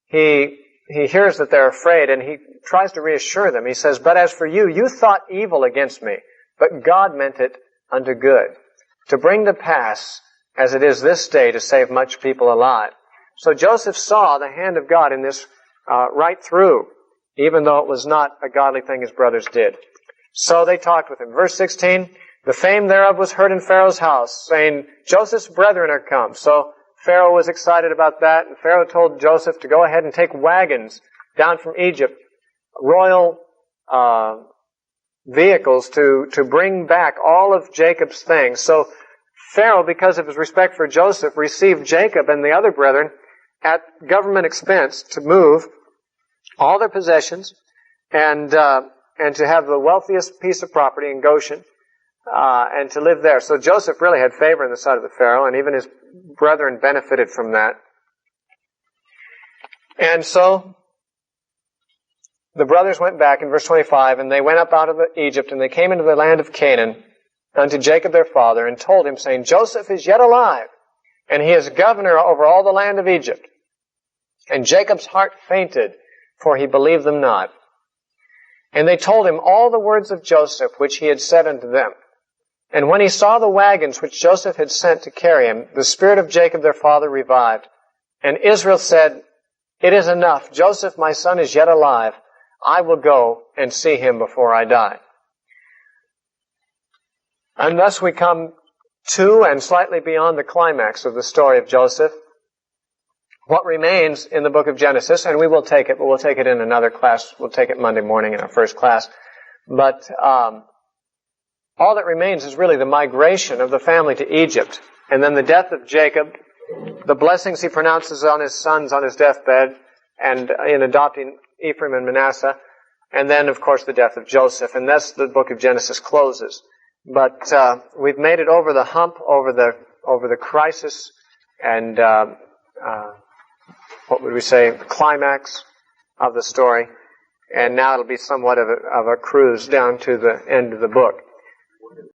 he hears that they're afraid, and he tries to reassure them. He says, but as for you, you thought evil against me, but God meant it unto good, to bring to pass, as it is this day, to save much people alive. So Joseph saw the hand of God in this right through, even though it was not a godly thing his brothers did. So they talked with him. Verse 16, the fame thereof was heard in Pharaoh's house, saying, Joseph's brethren are come. So Pharaoh was excited about that, and Pharaoh told Joseph to go ahead and take wagons down from Egypt, royal vehicles to bring back all of Jacob's things. So Pharaoh, because of his respect for Joseph, received Jacob and the other brethren at government expense to move all their possessions and to have the wealthiest piece of property in Goshen and to live there. So Joseph really had favor in the sight of the Pharaoh, and even his brethren benefited from that. And so the brothers went back in verse 25, and they went up out of Egypt, and they came into the land of Canaan unto Jacob their father, and told him, saying, Joseph is yet alive, and he is governor over all the land of Egypt. And Jacob's heart fainted, for he believed them not. And they told him all the words of Joseph, which he had said unto them. And when he saw the wagons which Joseph had sent to carry him, the spirit of Jacob their father revived. And Israel said, it is enough. Joseph, my son, is yet alive. I will go and see him before I die. And thus we come to and slightly beyond the climax of the story of Joseph. What remains in the book of Genesis, and we will take it, but we'll take it in another class. We'll take it Monday morning in our first class. But all that remains is really the migration of the family to Egypt, and then the death of Jacob, the blessings he pronounces on his sons on his deathbed, and in adopting Ephraim and Manasseh, and then, of course, the death of Joseph. And that's the book of Genesis closes. But we've made it over the hump, over the crisis, and what would we say, the climax of the story. And now it'll be somewhat of a cruise down to the end of the book.